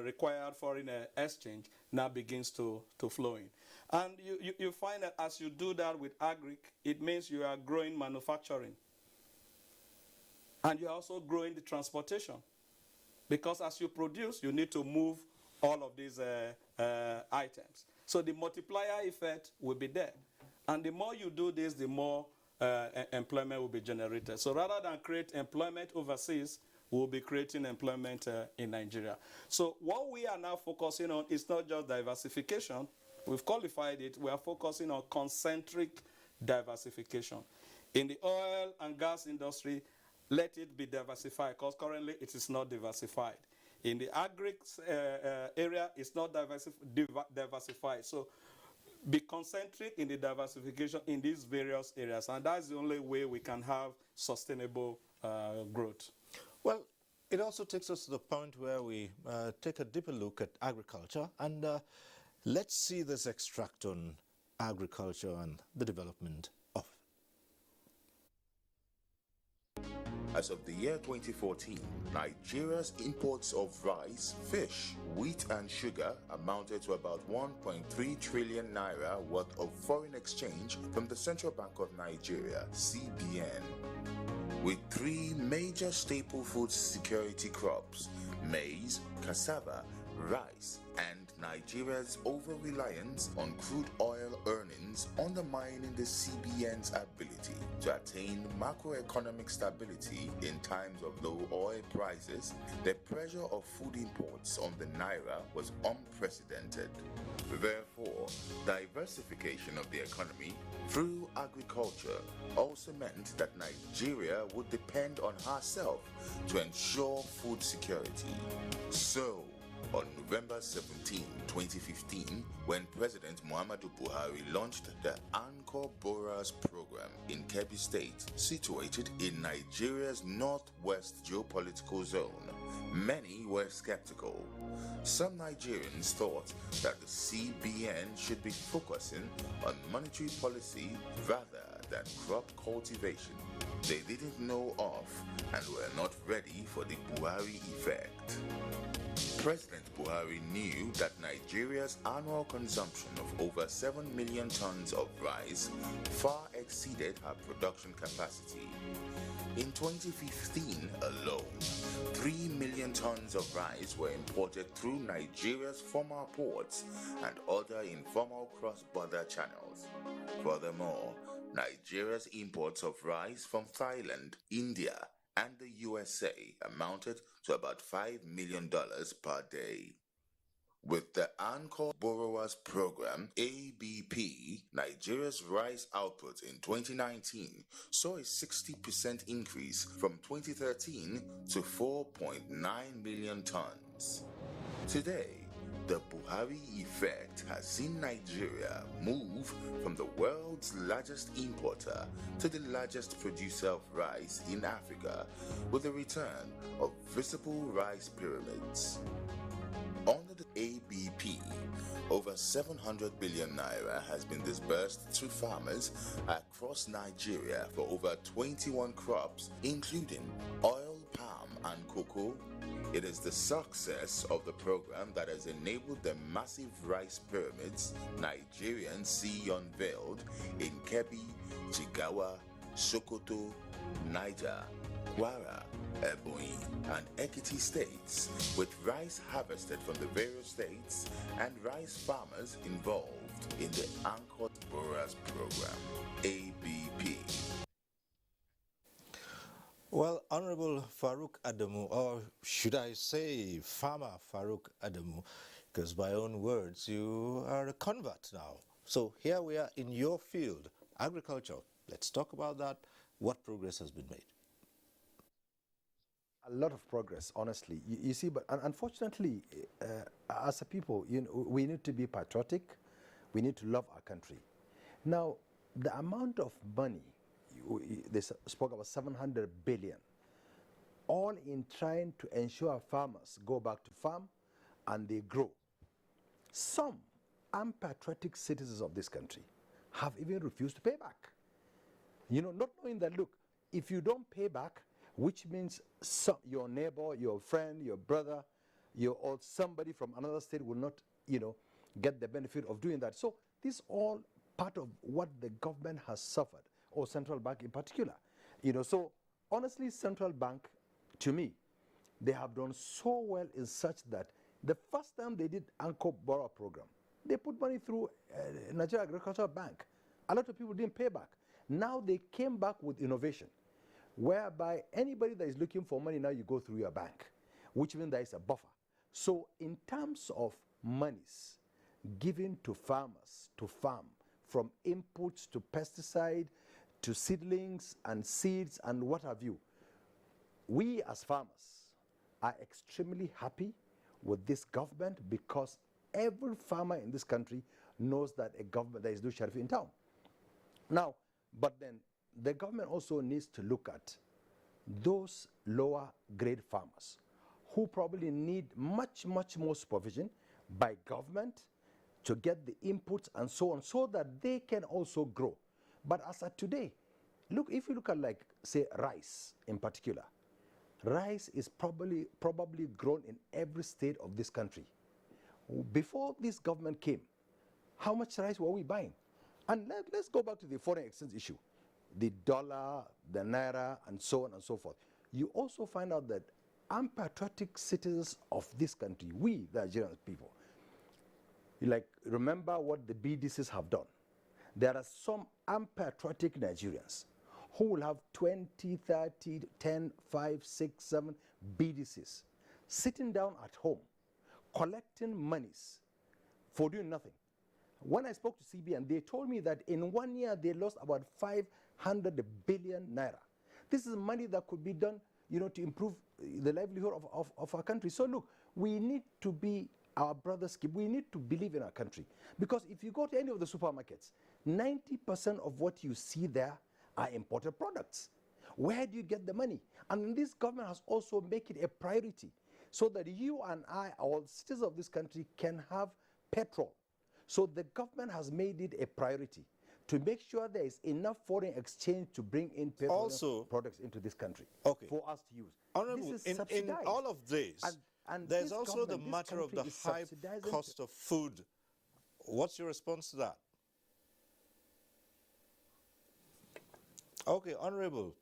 required foreign exchange now begins to flow in. And you find that as you do that with agri, it means you are growing manufacturing. And you're also growing the transportation. Because as you produce, you need to move all of these items. So the multiplier effect will be there. And the more you do this, the more employment will be generated. So rather than create employment overseas, we'll be creating employment in Nigeria. So what we are now focusing on is not just diversification. We've qualified it. We are focusing on concentric diversification. In the oil and gas industry, let it be diversified, because currently it is not diversified. In the agri area, it's not diversified. So be concentric in the diversification in these various areas. And that's the only way we can have sustainable growth. Well, it also takes us to the point where we take a deeper look at agriculture, and let's see this extract on agriculture and the development of it. As of the year 2014, Nigeria's imports of rice, fish, wheat and sugar amounted to about 1.3 trillion naira worth of foreign exchange from the Central Bank of Nigeria, CBN. With three major staple food security crops, maize, cassava, rice, and Nigeria's over-reliance on crude oil earnings undermining the CBN's ability to attain macroeconomic stability in times of low oil prices, the pressure of food imports on the naira was unprecedented. Therefore, diversification of the economy through agriculture also meant that Nigeria would depend on herself to ensure food security. So, On November 17, 2015, when President Muhammadu Buhari launched the Anchor Borers program in Kebbi State, situated in Nigeria's northwest geopolitical zone, many were skeptical. Some Nigerians thought that the CBN should be focusing on monetary policy rather than crop cultivation. They didn't know of and were not ready for the Buhari effect. President Buhari knew that Nigeria's annual consumption of over 7 million tons of rice far exceeded her production capacity. In 2015 alone, 3 million tons of rice were imported through Nigeria's former ports and other informal cross-border channels. Furthermore, Nigeria's imports of rice from Thailand, India, and the USA amounted to about $5 million per day. With the Anchor Borrowers Program, ABP, Nigeria's rice output in 2019 saw a 60% increase from 2013 to 4.9 million tons. Today, the Buhari effect has seen Nigeria move from the world's largest importer to the largest producer of rice in Africa, with the return of visible rice pyramids. Under the ABP, over 700 billion naira has been disbursed to farmers across Nigeria for over 21 crops, including oil, palm, and cocoa. It is the success of the program that has enabled the massive rice pyramids Nigerians see unveiled in Kebbi, Jigawa, Sokoto, Niger, Kwara, Ebonyi, and Ekiti states, with rice harvested from the various states and rice farmers involved in the Anchor Borers Program, ABP. Well, Honorable Farouk Adamu, or should I say Farmer Farouk Adamu, because by own words, you are a convert now. So here we are in your field, agriculture. Let's talk about that. What progress has been made? A lot of progress, honestly. You see, but unfortunately, as a people, we need to be patriotic. We need to love our country. Now, the amount of money, they spoke about 700 billion, all in trying to ensure farmers go back to farm and they grow. Some unpatriotic citizens of this country have even refused to pay back. Not knowing that, look, if you don't pay back, which means your neighbor, your friend, your brother, or somebody from another state will not, get the benefit of doing that. So this is all part of what the government has suffered, or central bank in particular. So honestly, central bank, to me, they have done so well in such that the first time they did Anchor Borrower Program, they put money through Nigeria Agricultural Bank. A lot of people didn't pay back. Now they came back with innovation, whereby anybody that is looking for money now, you go through your bank, which means there is a buffer. So in terms of monies given to farmers to farm, from inputs to pesticide to seedlings and seeds and what have you, we as farmers are extremely happy with this government, because every farmer in this country knows that a government, there is no sheriff in town. Now, but then the government also needs to look at those lower grade farmers who probably need much, much more supervision by government to get the inputs and so on, so that they can also grow. But as of today, look, if you look at, like, say, rice in particular, rice is probably grown in every state of this country. Before this government came, how much rice were we buying? And let's go back to the foreign exchange issue. The dollar, the naira, and so on and so forth. You also find out that unpatriotic citizens of this country, we, the Nigerian people, remember what the BDCs have done. There are some unpatriotic Nigerians who will have 20, 30, 10, 5, 6, 7 BDCs sitting down at home, collecting monies for doing nothing. When I spoke to CBN, they told me that in 1 year they lost about 500 billion naira. This is money that could be done, to improve the livelihood of our country. So look, we need to be our brother's keeper. We need to believe in our country. Because if you go to any of the supermarkets, 90% of what you see there are imported products. Where do you get the money? And this government has also made it a priority so that you and I, all citizens of this country, can have petrol. So the government has made it a priority to make sure there is enough foreign exchange to bring in petroleum products into this country for us to use. Honorable, This is in all of this, and there's this also the government, this matter of the country is high subsidizing cost of food. What's your response to that? Okay, Honorable,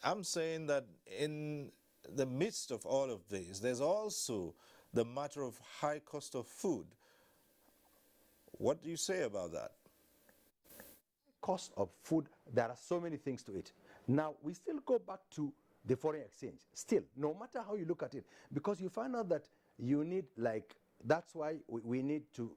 I'm saying that in the midst of all of this, there's also the matter of high cost of food. What do you say about that? Cost of food, there are so many things to it. Now, we still go back to the foreign exchange. Still, no matter how you look at it, because you find out that you need, like, that's why we need to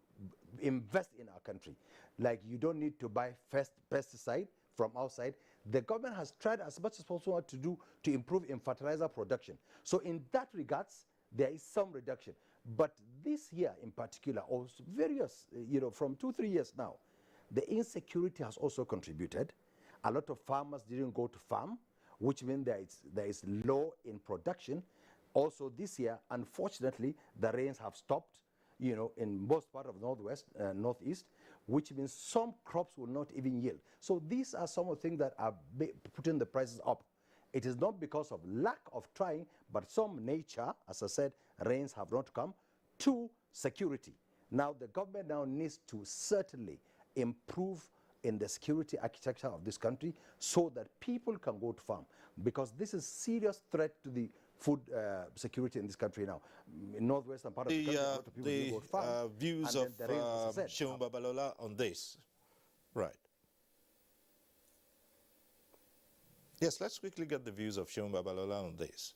invest in our country. Like, you don't need to buy pesticide from outside. The government has tried as much as possible to improve in fertilizer production. So in that regards, there is some reduction. But this year in particular, or various, from 2-3 years now, the insecurity has also contributed. A lot of farmers didn't go to farm, which means there is low in production. Also this year, unfortunately, the rains have stopped, in most part of Northwest, Northeast, which means some crops will not even yield. So these are some of the things that are putting the prices up. It is not because of lack of trying, but some nature, as I said, rains have not come. 2, security. Now the government now needs to certainly improve in the security architecture of this country so that people can go to farm, because this is serious threat to the food security in this country now. In northwestern part of the country, a lot of people will go to farm. Views of Seun Babalola on this. Right. Yes, let's quickly get the views of Seun Babalola on this.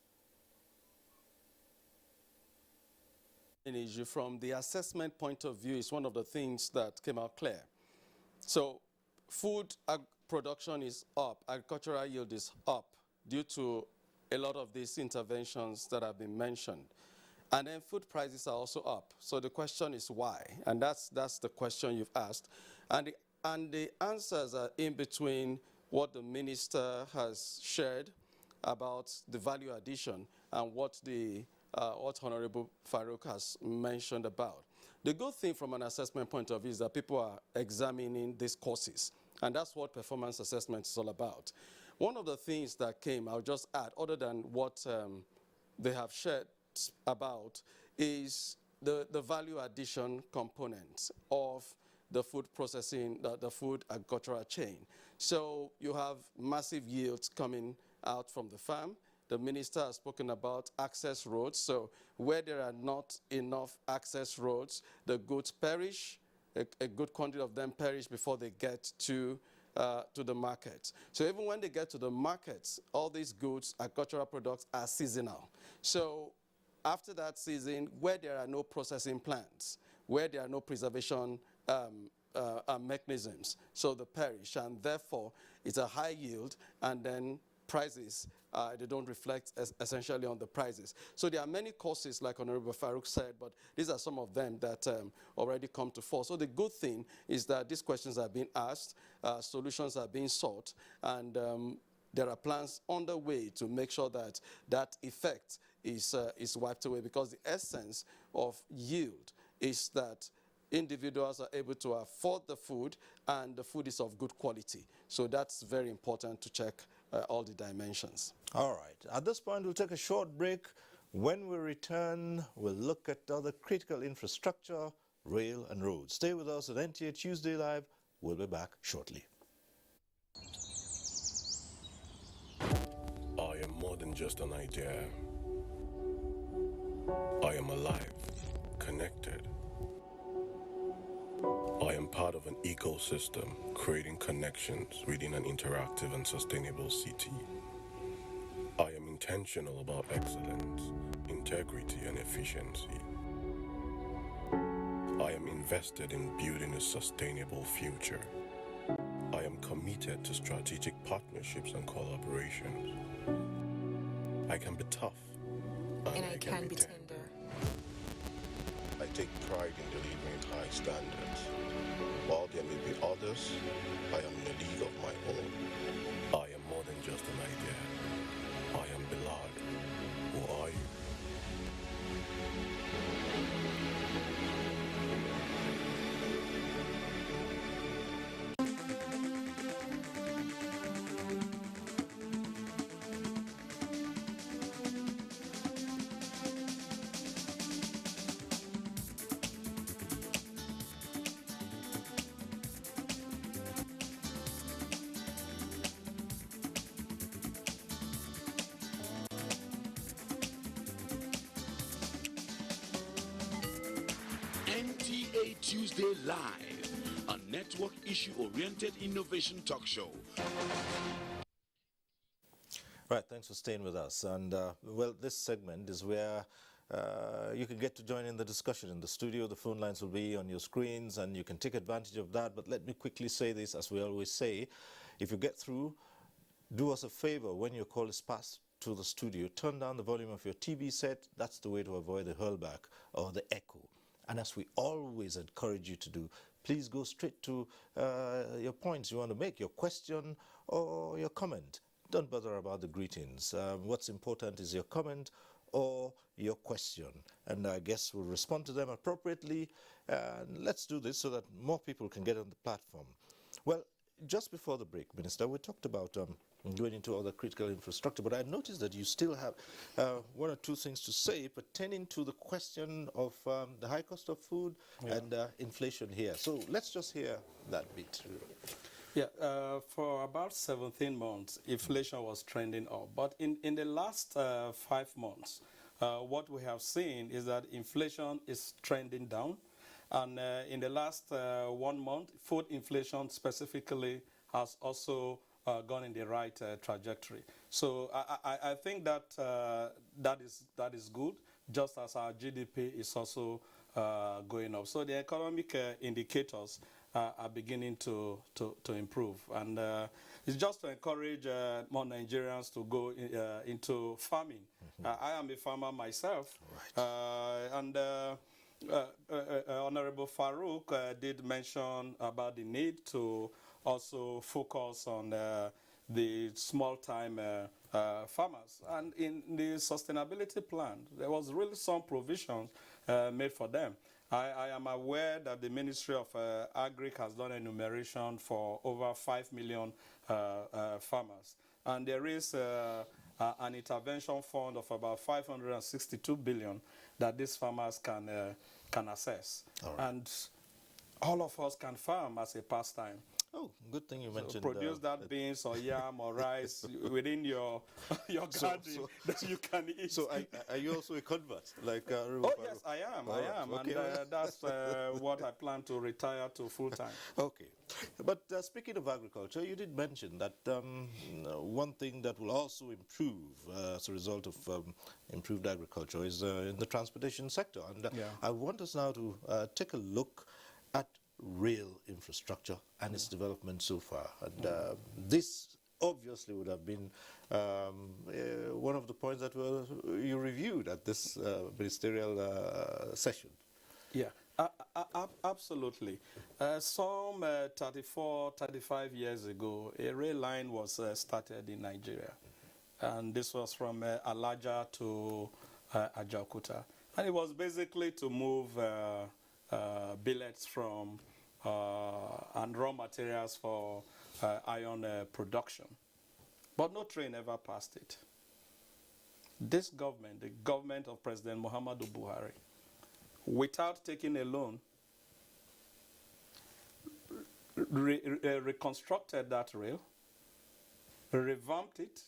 An issue from the assessment point of view is one of the things that came out clear. So food production is up, agricultural yield is up due to a lot of these interventions that have been mentioned. And then food prices are also up. So the question is why? And that's the question you've asked. And the answers are in between what the minister has shared about the value addition and what Honorable Farouk has mentioned about. The good thing from an assessment point of view is that people are examining these courses, and that's what performance assessment is all about. One of the things that came, I'll just add, other than what they have shared about, is the value addition component of the food processing, the food agricultural chain. So you have massive yields coming out from the farm. The minister has spoken about access roads. So where there are not enough access roads, the goods perish. A good quantity of them perish before they get to the market. So even when they get to the markets, all these goods, agricultural products, are seasonal. So after that season, where there are no processing plants, where there are no preservation mechanisms, so they perish, and therefore it's a high yield, and then prices, they don't reflect essentially on the prices. So there are many causes, like Honorable Farouk said, but these are some of them that already come to fore. So the good thing is that these questions are being asked, solutions are being sought, and there are plans underway to make sure that that effect is wiped away, because the essence of yield is that individuals are able to afford the food, and the food is of good quality. So that's very important to check all the dimensions. All right. At this point, we'll take a short break. When we return, we'll look at other critical infrastructure, rail and roads. Stay with us at NTA Tuesday Live. We'll be back shortly. I am more than just an idea. I am alive, connected. I am part of an ecosystem, creating connections within an interactive and sustainable city. I am intentional about excellence, integrity, and efficiency. I am invested in building a sustainable future. I am committed to strategic partnerships and collaborations. I can be tough, and I can be tender. take pride in delivering high standards. While there may be others, I am in a league of my own. I am more than just an idea. I am Bilal. Who are you? NTA Tuesday Live, a network issue-oriented innovation talk show. Right, thanks for staying with us. And well, this segment is where you can get to join in the discussion in the studio. The phone lines will be on your screens and you can take advantage of that. But let me quickly say this, as we always say, if you get through, do us a favor. When your call is passed to the studio, turn down the volume of your TV set. That's the way to avoid the hurlback or the echo. And as we always encourage you to do, please go straight to your points you want to make, your question or your comment. Don't bother about the greetings. What's important is your comment or your question. And I guess we'll respond to them appropriately. And let's do this so that more people can get on the platform. Well, just before the break, Minister, we talked about going into other critical infrastructure, but I noticed that you still have one or two things to say pertaining to the question of the high cost of food and inflation here. So let's just hear that bit. Yeah, for about 17 months, inflation was trending up. But in the last 5 months, what we have seen is that inflation is trending down. And in the last 1 month, food inflation specifically has also gone in the right trajectory. So I think that that is good, just as our GDP is also going up. So the economic indicators are beginning to improve. And it's just to encourage more Nigerians to go into farming. I am a farmer myself. Right. Honorable Farouk did mention about the need to also focus on the small-time farmers. And in the sustainability plan, there was really some provisions made for them. I am aware that the Ministry of Agric has done enumeration for over 5 million farmers. And there is an intervention fund of about 562 billion that these farmers can access. Right. And all of us can farm as a pastime. Oh, good thing you mentioned. Produce that beans or yam or rice within your garden that you can eat. So are you also a convert? Like oh, yes, I am. Okay. And that's what I plan to retire to full-time. Okay. But speaking of agriculture, you did mention that one thing that will also improve as a result of improved agriculture is in the transportation sector. And I want us now to take a look at rail infrastructure and its development so far. And this obviously would have been one of the points that you reviewed at this ministerial session. Yeah, absolutely. Some 34, 35 years ago, a rail line was started in Nigeria. And this was from Alaja to Ajaokuta. And it was basically to move billets from and raw materials for iron production. But no train ever passed it. This government, the government of President Muhammadu Buhari, without taking a loan, reconstructed that rail, revamped it,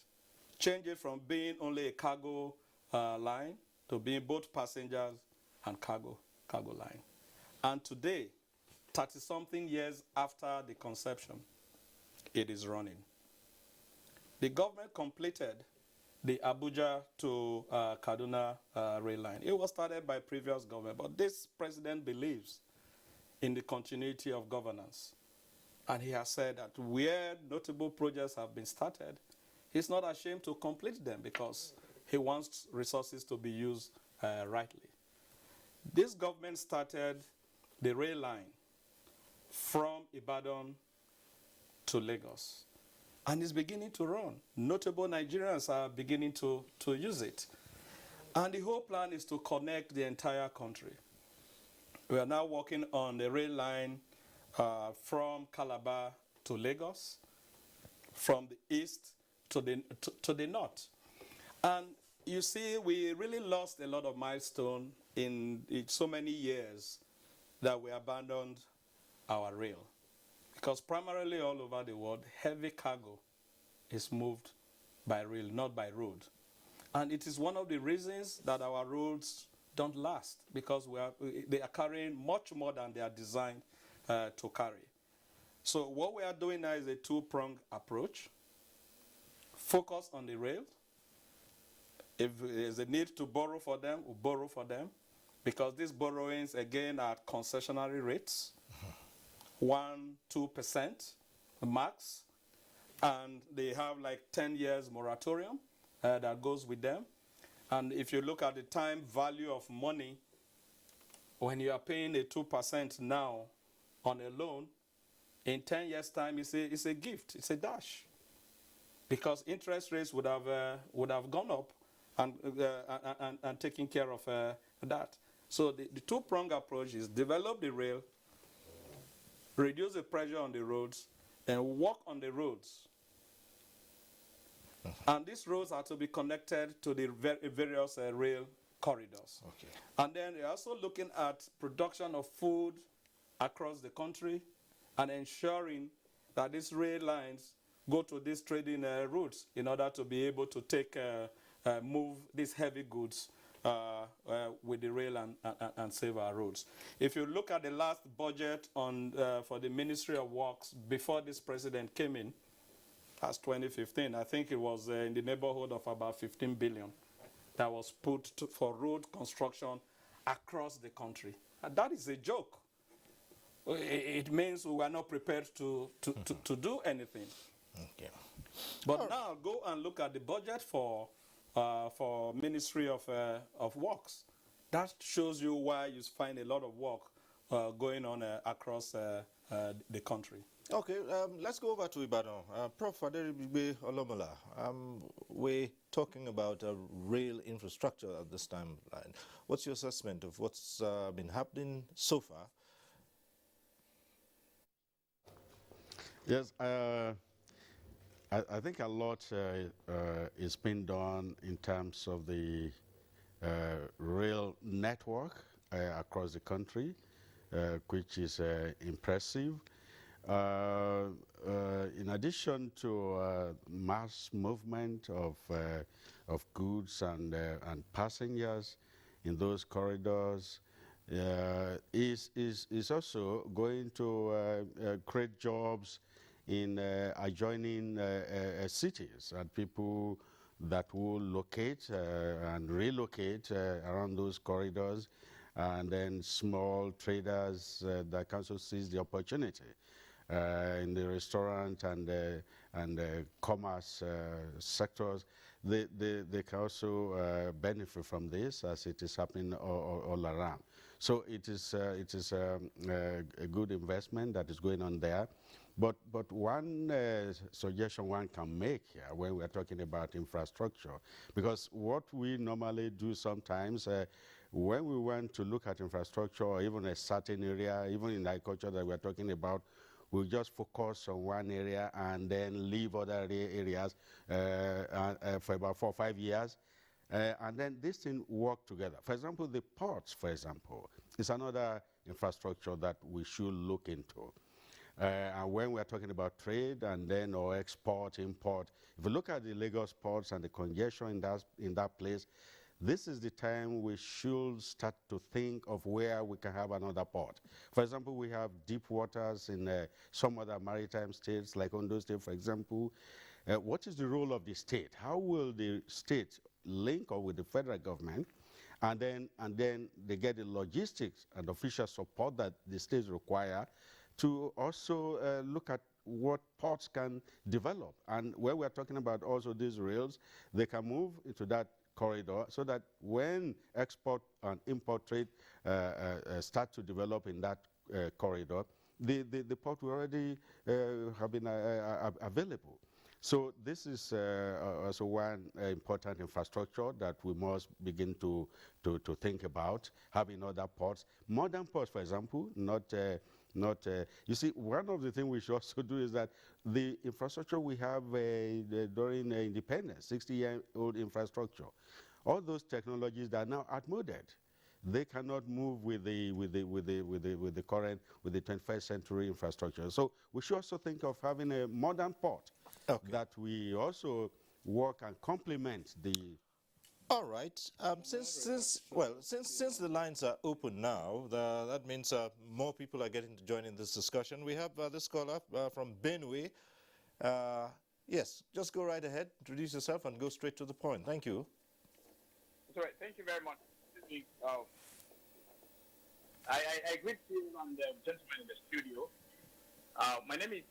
changed it from being only a cargo line to being both passengers and cargo line. And today, 30-something years after the conception, it is running. The government completed the Abuja to Kaduna rail line. It was started by previous government, but this president believes in the continuity of governance. And he has said that where notable projects have been started, he's not ashamed to complete them because he wants resources to be used rightly. This government started the rail line from Ibadan to Lagos, and it's beginning to run. Notable Nigerians are beginning to use it. And the whole plan is to connect the entire country. We are now working on the rail line from Calabar to Lagos, from the east to the north. And you see, we really lost a lot of milestone in so many years that we abandoned our rail. Because primarily all over the world, heavy cargo is moved by rail, not by road. And it is one of the reasons that our roads don't last, because they are carrying much more than they are designed to carry. So what we are doing now is a two-pronged approach. Focus on the rail. If there's a need to borrow for them, we'll borrow for them, because these borrowings, again, are at concessionary rates, 1-2% max, and they have like 10 years moratorium that goes with them. And if you look at the time value of money, when you are paying a 2% now on a loan, in 10 years' time, it's a gift, it's a dash. Because interest rates would have gone up and taken care of that. So the two-pronged approach is develop the rail, reduce the pressure on the roads, and work on the roads. And these roads are to be connected to the various rail corridors. Okay. And then they're also looking at production of food across the country and ensuring that these rail lines go to these trading routes in order to be able to move these heavy goods with the rail and save our roads. If you look at the last budget for the Ministry of Works before this president came in, that's 2015, I think it was in the neighborhood of about 15 billion that was put for road construction across the country. And that is a joke. It means we are not prepared to do anything. Okay. But now go and look at the budget for Ministry of Works. That shows you why you find a lot of work going on across the country. Okay, let's go over to Ibadan. Prof. Aderibigbe Olomola, we're talking about rail infrastructure at this timeline. What's your assessment of what's been happening so far? Yes, I think a lot is being done in terms of the rail network across the country, which is impressive. In addition to mass movement of goods and passengers in those corridors, is also going to create jobs in adjoining cities, and people that will locate and relocate around those corridors, and then small traders that can also seize the opportunity in the restaurant and commerce sectors. They can also benefit from this, as it is happening all around. So it is a good investment that is going on there. But one suggestion one can make here when we are talking about infrastructure, because what we normally do sometimes when we want to look at infrastructure or even a certain area, even in agriculture that we are talking about, we'll just focus on one area and then leave other areas for about 4 or 5 years. And then this thing work together. For example, the ports, for example, is another infrastructure that we should look into. And when we're talking about trade and then or export, import, if you look at the Lagos ports and the congestion in that place, this is the time we should start to think of where we can have another port. For example, we have deep waters in some other maritime states, like Ondo State, for example. What is the role of the state? How will the state link up with the federal government? And then they get the logistics and official support that the states require to also look at what ports can develop. And when we're talking about also these rails, they can move into that corridor, so that when export and import trade start to develop in that corridor, the port will already have been available. So this is also one important infrastructure that we must begin to think about, having other ports. Modern ports, for example, you see, one of the things we should also do is that the infrastructure we have during independence, 60-year-old infrastructure, all those technologies that are now outmoded. They cannot move with the current, with the 21st century infrastructure. So we should also think of having a modern port that we also work and complement the. All right. Since the lines are open now, that means more people are getting to join in this discussion. We have this caller from Benue. Yes, just go right ahead, introduce yourself, and go straight to the point. Thank you. That's right. Thank you very much. I greet you and the gentleman in the studio. My name is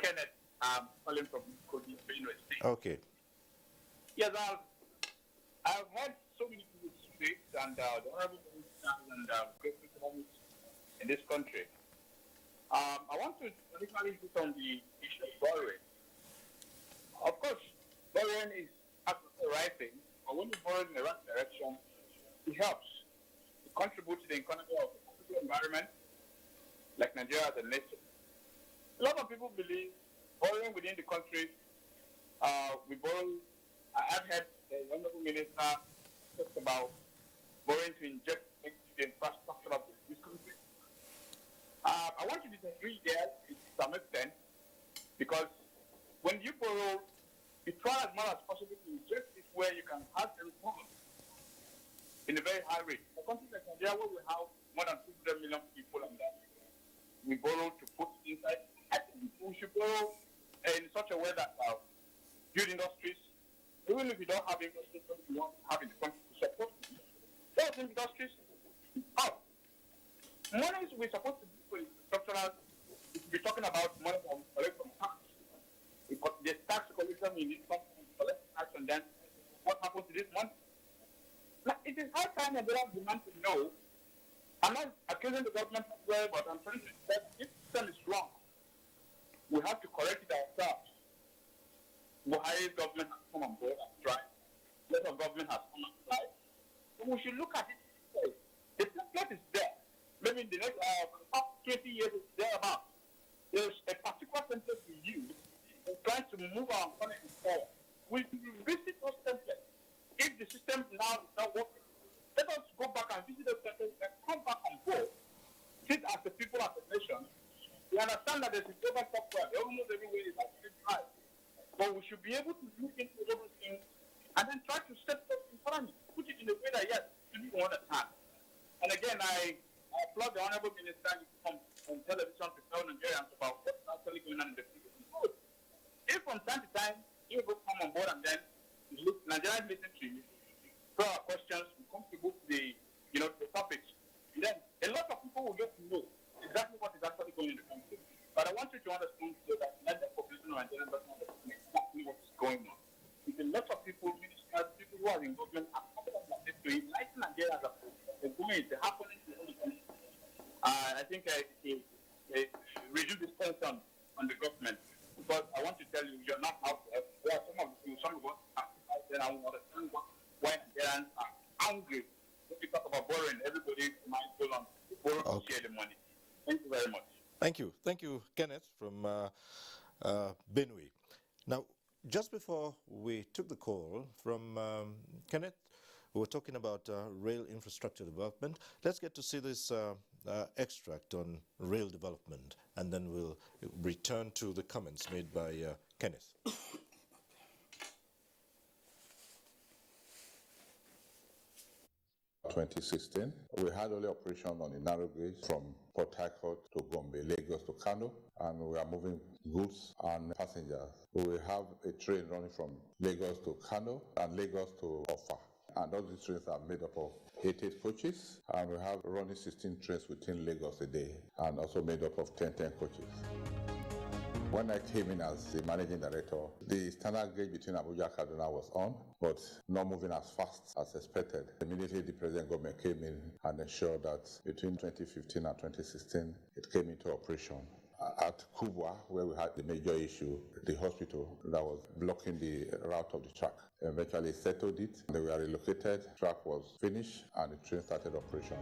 Kenneth. I'm calling from Benue State. Okay. Yes, I've heard so many people speak, and the honorable ministers and great economics in this country. I want to particularly put on the issue of borrowing. Of course, borrowing is absolutely the right thing, but when you borrow in the right direction, it helps to contribute to the economy of a particular environment, like Nigeria as a nation. A lot of people believe borrowing within the country, we borrow. I've heard the honorable minister talk about borrowing to inject into the infrastructure of this country. I want to disagree there to some extent, because when you borrow, you try as much as possible to inject it where you can have a return in a very high rate. In a country like Nigeria, where we have more than 200 million people, and we borrow to put inside, I think we should borrow in such a way that build industries, even if you don't have infrastructure, you want to have in the country to support those industries. Money we're supposed to do for infrastructure, we're talking about money from collection tax. The tax collection in this country, collect tax, and then what happens to this money? Now, it is high time that there are demand to know. I'm not accusing the government as well, but I'm trying to say that this system is wrong. We have to correct it ourselves. Buhari's government has come on board and tried. The local government has come and tried. So we should look at it. The template is there. Maybe in the next 20 years, it's there about. There's a particular template we use in trying to move our economy forward. We revisit those templates. If the system now is not working, let us go back and visit those templates and come back on board. Sit as the people of the nation. We understand that there's a global software. Almost everywhere is actually high. But we should be able to look into everything and then try to set up the economy, put it in a way that, yes, we want to understand. And again, I applaud the honorable minister on television to tell Nigerians about what's actually going on in the future. Good. If from time to time you will come on board and then Nigerians listen to you, throw our questions, we contribute to the topics, then a lot of people will get to know exactly what is actually going on in the country. But I want you to understand so that not the population of Nigeria doesn't understand exactly what is going on. There's a lot of people, ministers, people who are in government are competent like this to enlighten Nigeria as a whole. They're going, they're happening to the country. I think reduce this tension on the government, because I want to tell you, you're not out there. There are some of us out there, I want to understand why Nigerians are angry. When we talk about borrowing, everybody might go on to borrow to share the money. Thank you very much. Thank you. Thank you, Kenneth from Benue. Now, just before we took the call from Kenneth, we were talking about rail infrastructure development. Let's get to see this extract on rail development, and then we'll return to the comments made by Kenneth. 2016, we had only operation on the narrow gauge from Port Harcourt to Gombe, Lagos to Kano, and we are moving goods and passengers. We will have a train running from Lagos to Kano and Lagos to Offa. And all these trains are made up of 88 coaches, and we have running 16 trains within Lagos a day, and also made up of 10 coaches. When I came in as the managing director, the standard gauge between Abuja and Kaduna was on, but not moving as fast as expected. Immediately, the president government came in and ensured that between 2015 and 2016, it came into operation. At Kubwa, where we had the major issue, the hospital that was blocking the route of the track, eventually settled it. They were relocated, track was finished, and the train started operation.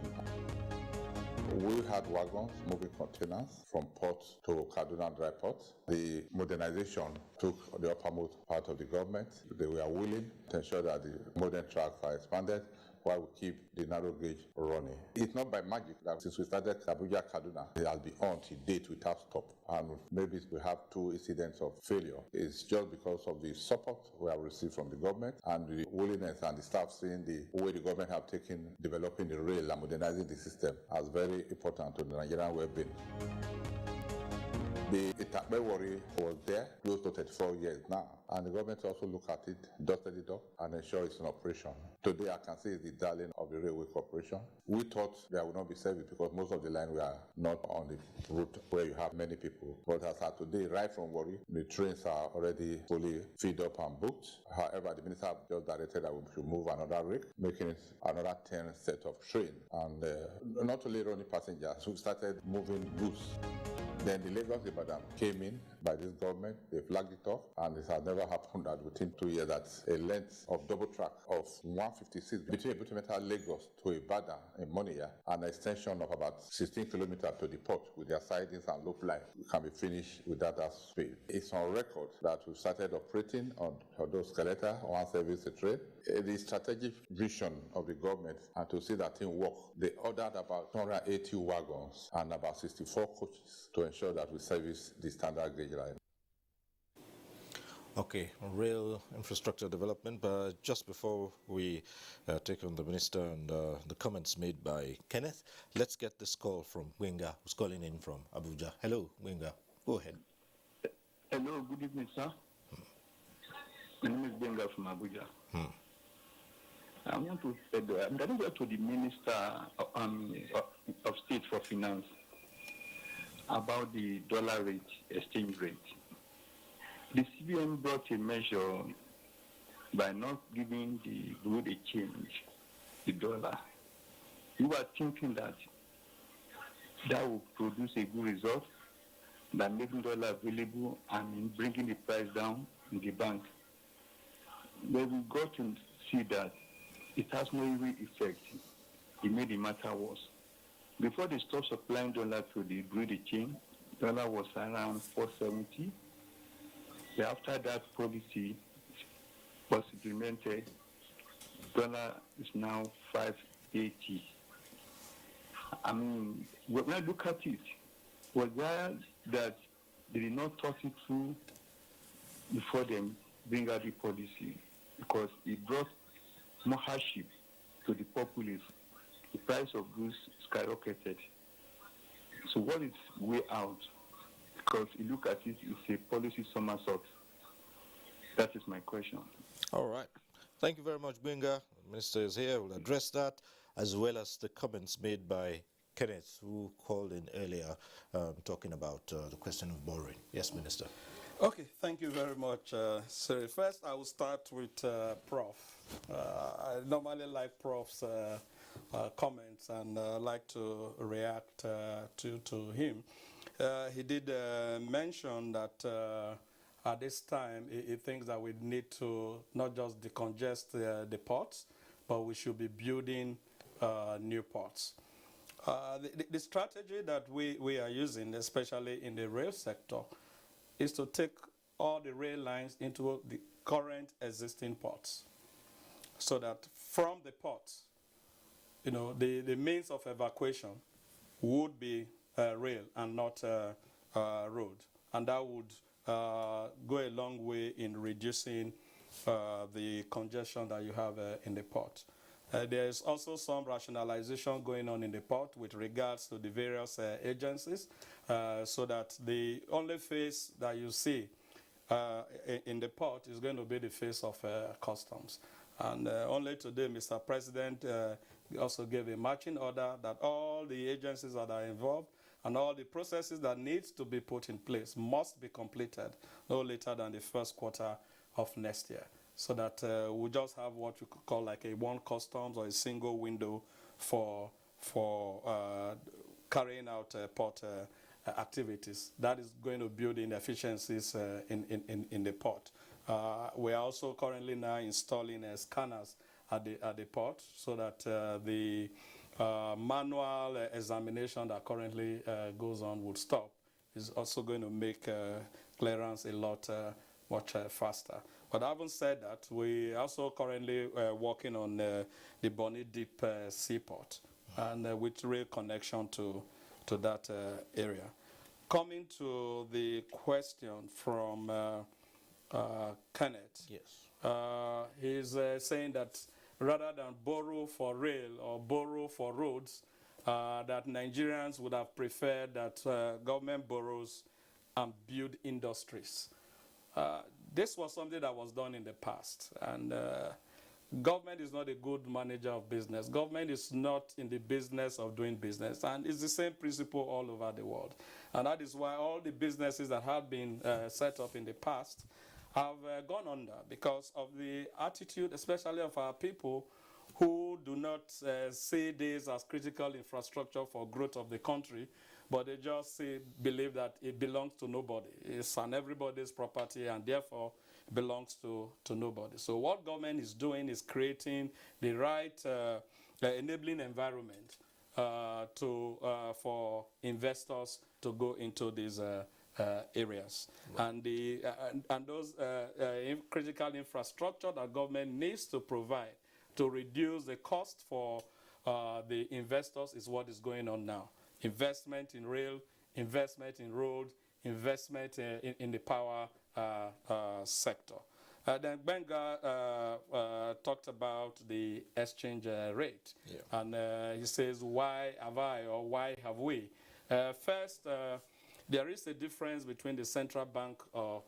We had wagons moving containers from port to Kaduna dry port. The modernization took the uppermost part of the government. They were willing to ensure that the modern tracks are expanded while we keep the narrow gauge running. It's not by magic that since we started Abuja Kaduna, it has been on to date without stop. And maybe we have 2 incidents of failure. It's just because of the support we have received from the government and the willingness and the staff seeing the way the government have taken developing the rail and modernizing the system as very important to the Nigerian well-being. The Itakbe worry was there close to 34 years now, and the government also looked at it, dusted it up, and ensured it's in operation. Today, I can say it's the darling of the railway corporation. We thought there would not be service because most of the line were not on the route where you have many people. But as of today, right from Warri, the trains are already fully filled up and booked. However, the minister have just directed that we should move another rig, making it another 10 set of train. And not only running passengers, we started moving goods. Then the Lagos Ibadan came in by this government, they flagged it off, and it has never happened that within 2 years that a length of double track of 156 between Abuja Lagos to Ibadan in Moniya, and an extension of about 16 kilometers to the port with their sidings and loop line can be finished without that speed. It's on record that we started operating on those skeleton, one service a trade. The strategic vision of the government and to see that thing work, they ordered about 280 wagons and about 64 coaches to ensure that we service the standard gauge line. Okay, rail infrastructure development, but just before we take on the minister and the comments made by Kenneth, let's get this call from Gwenga, who's calling in from Abuja. Hello, Gwenga. Go ahead. Hello, good evening, sir. My name is Gwenga from Abuja. I want to say that I'm going to go to the Minister of State for Finance about the dollar rate, exchange rate. The CBN brought a measure by not giving the good exchange, the dollar. You are thinking that that will produce a good result by making dollar available and bringing the price down in the bank. But we got to see that it has no real effect. It made the matter worse. Before they stopped supplying dollar to the British exchange, dollar was around 470. After that policy was implemented, dollar is now 580. I mean, when I look at it, was that they did not talk it through before they bring out the policy, because it brought more hardship to the populace. The price of goods skyrocketed. So what is way out? Because you look at it, it's a policy somersault. That is my question. All right. Thank you very much, Gwenga. The minister is here. We'll address that, as well as the comments made by Kenneth, who called in earlier, talking about the question of borrowing. Yes, Minister. Okay, thank you very much, sir. First, I will start with Prof. I normally like Prof's comments and like to react to him. He did mention that at this time he thinks that we need to not just decongest the ports, but we should be building new ports. The strategy that we are using, especially in the rail sector, is to take all the rail lines into the current existing ports, so that from the ports, the means of evacuation would be rail and not road, and that would go a long way in reducing the congestion that you have in the port. There is also some rationalization going on in the port with regards to the various agencies, so that the only face that you see in the port is going to be the face of customs. And only today, Mr. President also gave a marching order that all the agencies that are involved and all the processes that need to be put in place must be completed no later than the first quarter of next year, so that we just have what we could call like a one customs or a single window for carrying out port activities. That is going to build in efficiencies in the port. We are also currently now installing scanners at the port, so that the manual examination that currently goes on would stop. Is also going to make clearance a lot much faster. But having said that, we also currently working on the Bonny Deep seaport, and with rail connection to that area. Coming to the question from Kenneth. Yes. He's saying that rather than borrow for rail or borrow for roads, that Nigerians would have preferred that government borrows and build industries. This was something that was done in the past, and government is not a good manager of business. Government is not in the business of doing business, and it's the same principle all over the world. And that is why all the businesses that have been set up in the past have gone under, because of the attitude, especially of our people, who do not see this as critical infrastructure for growth of the country, but they just believe that it belongs to nobody. It's on everybody's property, and therefore belongs to nobody. So what government is doing is creating the right enabling environment for investors to go into these areas. Right. And those critical infrastructure that government needs to provide to reduce the cost for the investors is what is going on now. Investment in rail, investment in road, investment in the power sector. Then Benga talked about the exchange rate. Yeah. And he says, why have I, or why have we? First, there is a difference between the Central Bank of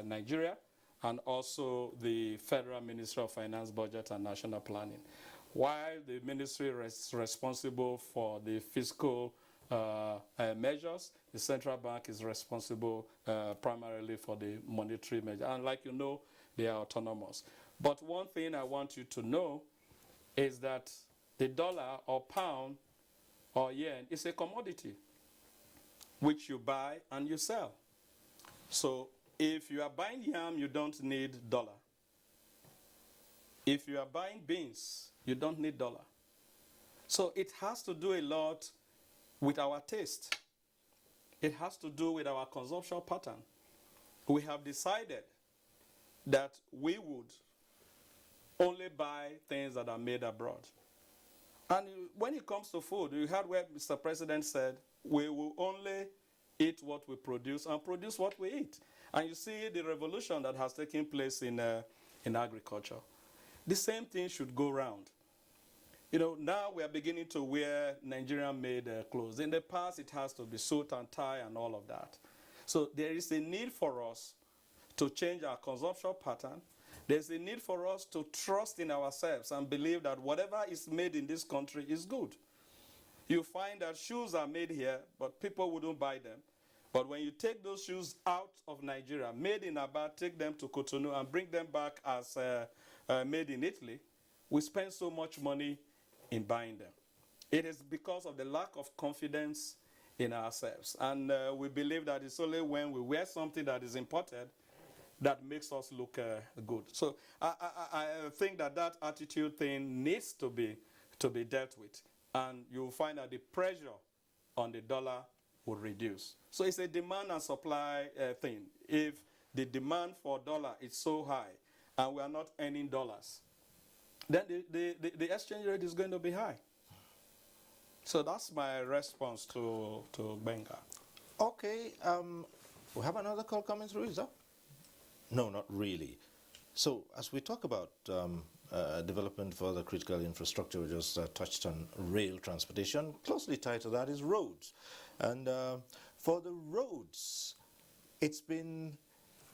Nigeria and also the Federal Ministry of Finance, Budget and National Planning. While the ministry is responsible for the fiscal measures, the Central Bank is responsible primarily for the monetary measure. And like you know, they are autonomous. But one thing I want you to know is that the dollar or pound or yen is a commodity which you buy and you sell. So if you are buying yam, you don't need dollar. If you are buying beans, you don't need dollar. So it has to do a lot with our taste. It has to do with our consumption pattern. We have decided that we would only buy things that are made abroad. And when it comes to food, you heard where Mr. President said, we will only eat what we produce and produce what we eat. And you see the revolution that has taken place in agriculture. The same thing should go round. You know, now we are beginning to wear Nigerian-made clothes. In the past, it has to be suit and tie and all of that. So there is a need for us to change our consumption pattern. There's a need for us to trust in ourselves and believe that whatever is made in this country is good. You find that shoes are made here, but people wouldn't buy them. But when you take those shoes out of Nigeria, made in Aba, take them to Cotonou and bring them back as made in Italy, we spend so much money in buying them. It is because of the lack of confidence in ourselves. And we believe that it's only when we wear something that is imported that makes us look good. So I think that attitude thing needs to be dealt with. And you'll find that the pressure on the dollar will reduce. So it's a demand and supply thing. If the demand for dollar is so high and we are not earning dollars, then the exchange rate is going to be high. So that's my response to Benga. Okay, we have another call coming through, is that? No, not really. So as we talk about development for the critical infrastructure, we just touched on rail transportation. Closely tied to that is roads. And for the roads, it's been,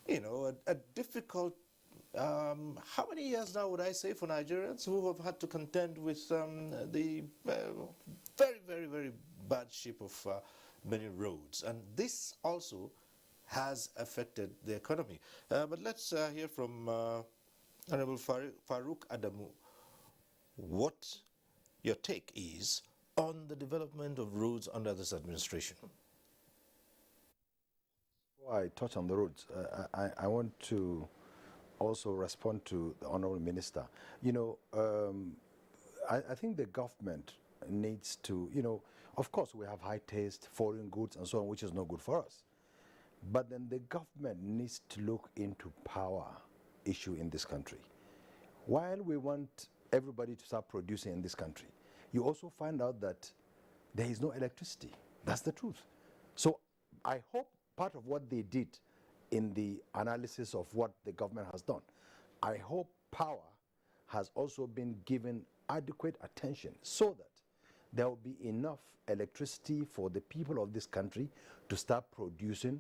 you know, a difficult, how many years now would I say, for Nigerians who have had to contend with the very, very, very bad shape of many roads. And this also has affected the economy. But let's hear from Honorable Farouk Adamu what your take is on the development of roads under this administration. Before I touch on the roads, I want to also respond to the Honorable Minister. You know, I think the government needs to, you know, of course we have high taste, foreign goods and so on, which is no good for us. But then the government needs to look into power issue in this country. While we want everybody to start producing in this country, you also find out that there is no electricity. That's the truth. So I hope part of what they did in the analysis of what the government has done, I hope power has also been given adequate attention so that there will be enough electricity for the people of this country to start producing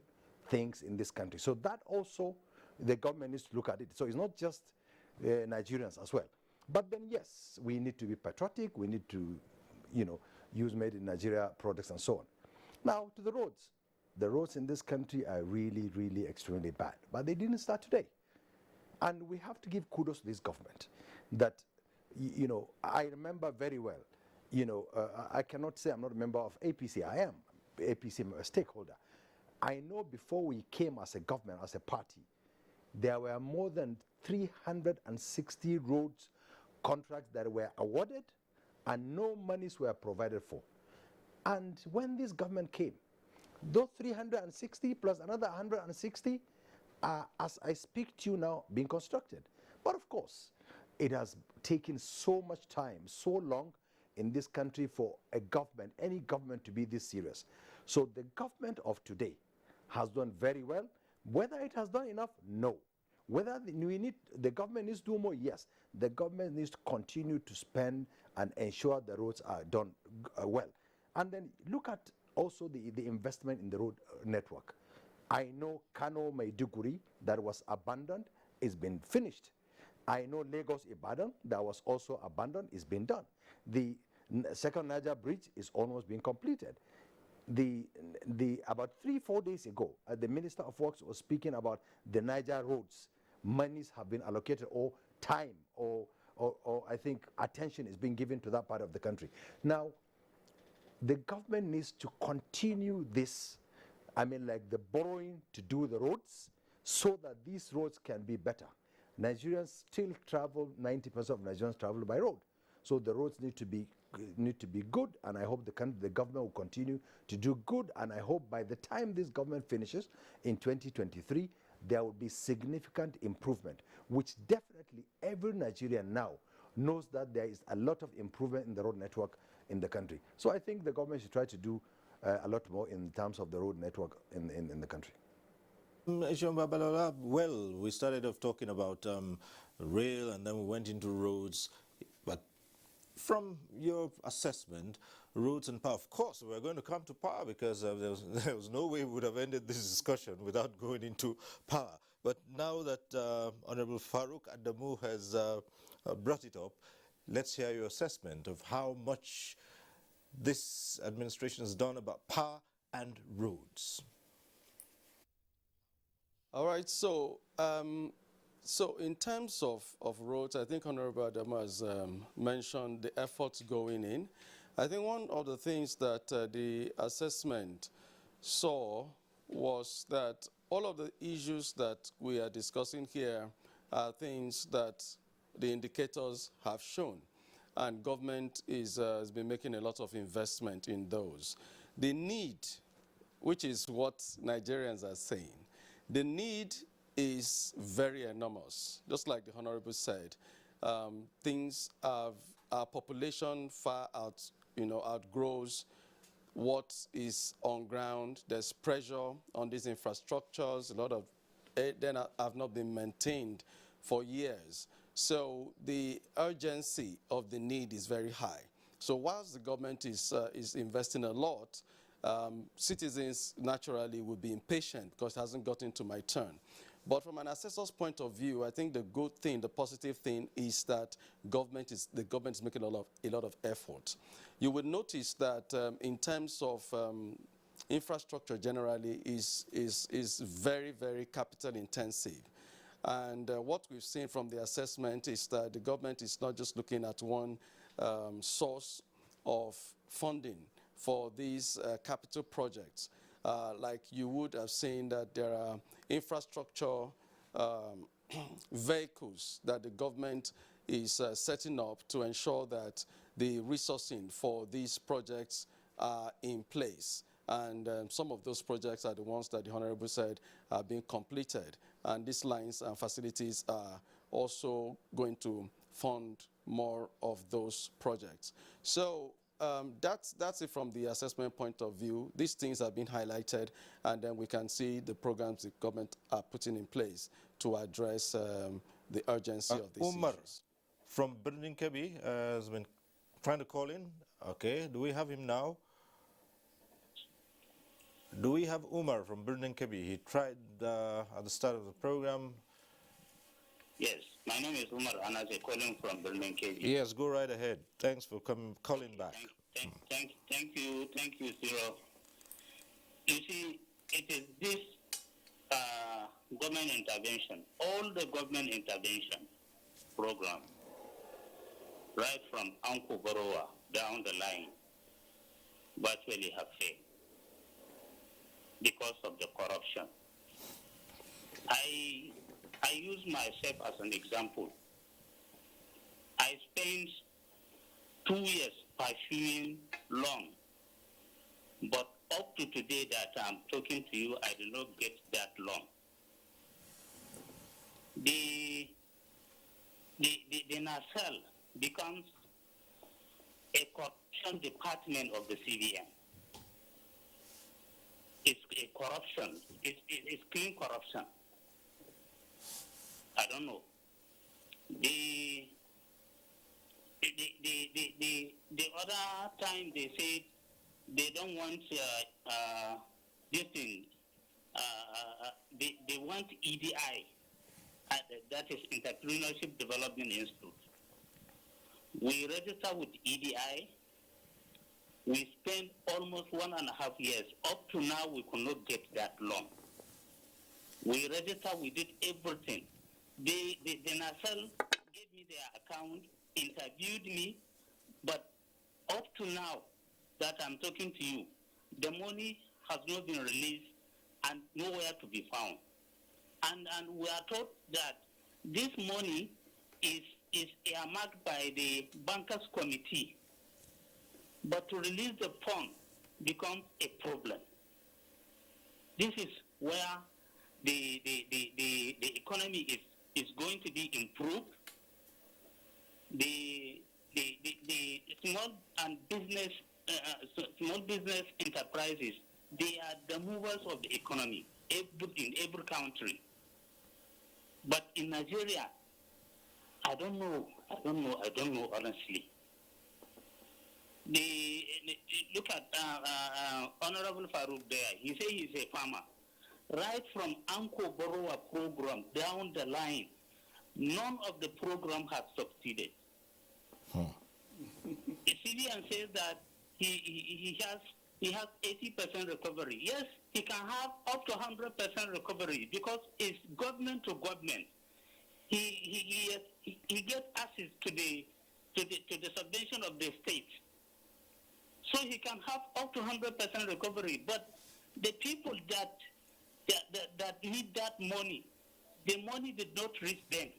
things in this country. So that also the government needs to look at it. So it's not just Nigerians as well. But then yes, we need to be patriotic, we need to, you know, use made in Nigeria products and so on. Now to the roads. The roads in this country are really, really extremely bad. But they didn't start today. And we have to give kudos to this government that, you know, I remember very well, you know, I cannot say I'm not a member of APC. I am APC a stakeholder. I know before we came as a government, as a party, there were more than 360 roads contracts that were awarded and no monies were provided for. And when this government came, those 360 plus another 160 are, as I speak to you now, being constructed. But of course, it has taken so much time, so long in this country for a government, any government, to be this serious. So the government of today has done very well. Whether it has done enough, no. Whether the government needs to do more, yes. The government needs to continue to spend and ensure the roads are done well. And then look at also the investment in the road network. I know Kano Maiduguri, that was abandoned, is been finished. I know Lagos Ibadan, that was also abandoned, is being done. The second Niger bridge is almost being completed. About 3-4 days ago, the Minister of Works was speaking about the Niger roads. Monies have been allocated, or time, or I think attention is being given to that part of the country. Now, the government needs to continue this, I mean, like the borrowing to do the roads, so that these roads can be better. Nigerians still travel, 90% of Nigerians travel by road. So the roads need to be good, and I hope the government will continue to do good, and I hope by the time this government finishes in 2023, there will be significant improvement, which definitely every Nigerian now knows that there is a lot of improvement in the road network in the country. So I think the government should try to do a lot more in terms of the road network in the country. Well, we started off talking about rail, and then we went into roads. But from your assessment, roads and power, of course, we're going to come to power, because there was no way we would have ended this discussion without going into power. But now that Honorable Farouk Adamu has brought it up, let's hear your assessment of how much this administration has done about power and roads. All right, so in terms of roads, I think Honorable Adamu has mentioned the efforts going in. I think one of the things that the assessment saw was that all of the issues that we are discussing here are things that the indicators have shown, and government has been making a lot of investment in those. The need, which is what Nigerians are saying, the need is very enormous. Just like the Honorable said, our population far outgrows what is on ground. There's pressure on these infrastructures. A lot of them have not been maintained for years. So the urgency of the need is very high. So whilst the government is investing a lot, citizens naturally will be impatient because it hasn't gotten to my turn. But from an assessor's point of view, I think the good thing, the positive thing is that the government is making a lot of effort. You will notice that in terms of infrastructure generally is very, very capital intensive. And what we've seen from the assessment is that the government is not just looking at one source of funding for these capital projects. Like you would have seen that there are infrastructure vehicles that the government is setting up to ensure that the resourcing for these projects are in place. And some of those projects are the ones that the Honorable said are being completed. And these lines and facilities are also going to fund more of those projects. So that's it from the assessment point of view. These things have been highlighted, and then we can see the programs the government are putting in place to address the urgency of these Umar issues. from Birnin Kebi has been trying to call in. Okay, do we have him now? Do we have Umar from Birnin Kebi? He tried at the start of the program. Yes, my name is Umar Anase, calling from Birnin Kebi. Yes, go right ahead. Thanks for calling back. Thank you, Cyril. You see, it is this government intervention, all the government intervention program, right from Uncle Borowa down the line, virtually have failed because of the corruption. I use myself as an example. I spent 2 years pursuing loan, but up to today that I'm talking to you, I did not get that loan. The NASL becomes a corruption department of the CBN. It's a corruption. It's clean corruption. I don't know. The other time they said they don't want this thing. They want EDI. That is Entrepreneurship Development Institute. We register with EDI. We spent almost 1.5 years. Up to now, we could not get that loan. We registered, we did everything. The NASL gave me their account, interviewed me, but up to now that I'm talking to you, the money has not been released and nowhere to be found. And we are told that this money is earmarked by the Bankers Committee, but to release the fund becomes a problem. This is where the economy is going to be improved. The small and small business enterprises, they are the movers of the economy in every country. But in Nigeria, I don't know honestly. Look at Honorable Farouk there. He says he's a farmer. Right from Anko Borowa program down the line, none of the program has succeeded. The CBN says that he has 80% recovery. Yes, he can have up to 100% recovery because it's government to government. He gets access to the subvention of the state. So he can have up to 100% recovery. But the people that need that money, the money did not reach them.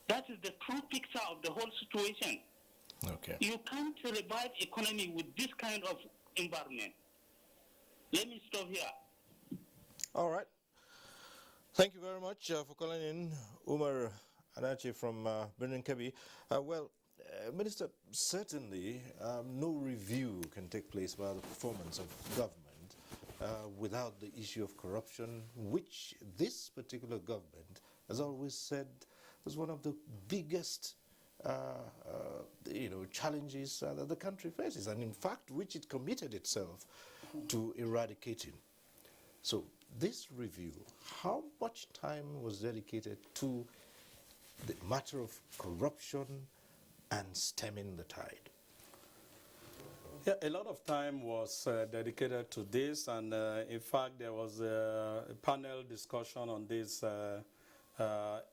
That is the true picture of the whole situation. Okay. You can't revive economy with this kind of environment. Let me stop here. All right. Thank you very much for calling in, Umar Anache from Birnin Kebi. Minister, certainly no review can take place about the performance of government without the issue of corruption, which this particular government has always said was one of the biggest challenges that the country faces, and in fact, which it committed itself to eradicating. So this review, how much time was dedicated to the matter of corruption and stemming the tide? Yeah, a lot of time was dedicated to this, and in fact, there was a panel discussion on these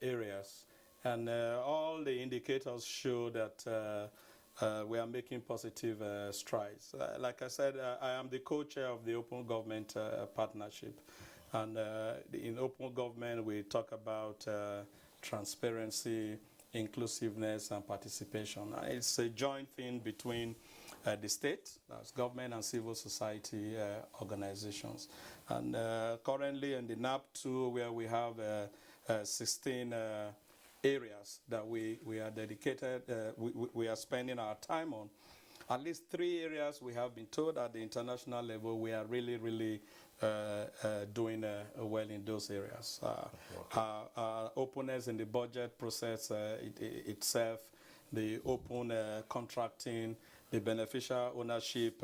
areas, and all the indicators show that we are making positive strides. Like I said, I am the co-chair of the Open Government Partnership, and in Open Government, we talk about transparency, inclusiveness, and participation. It's a joint thing between the state, that's government and civil society organizations. And currently in the NAP2, where we have 16 areas that we are dedicated, we are spending our time on, at least 3 areas we have been told at the international level we are really, really doing well in those areas. Openness in the budget process itself, the open contracting, the beneficial ownership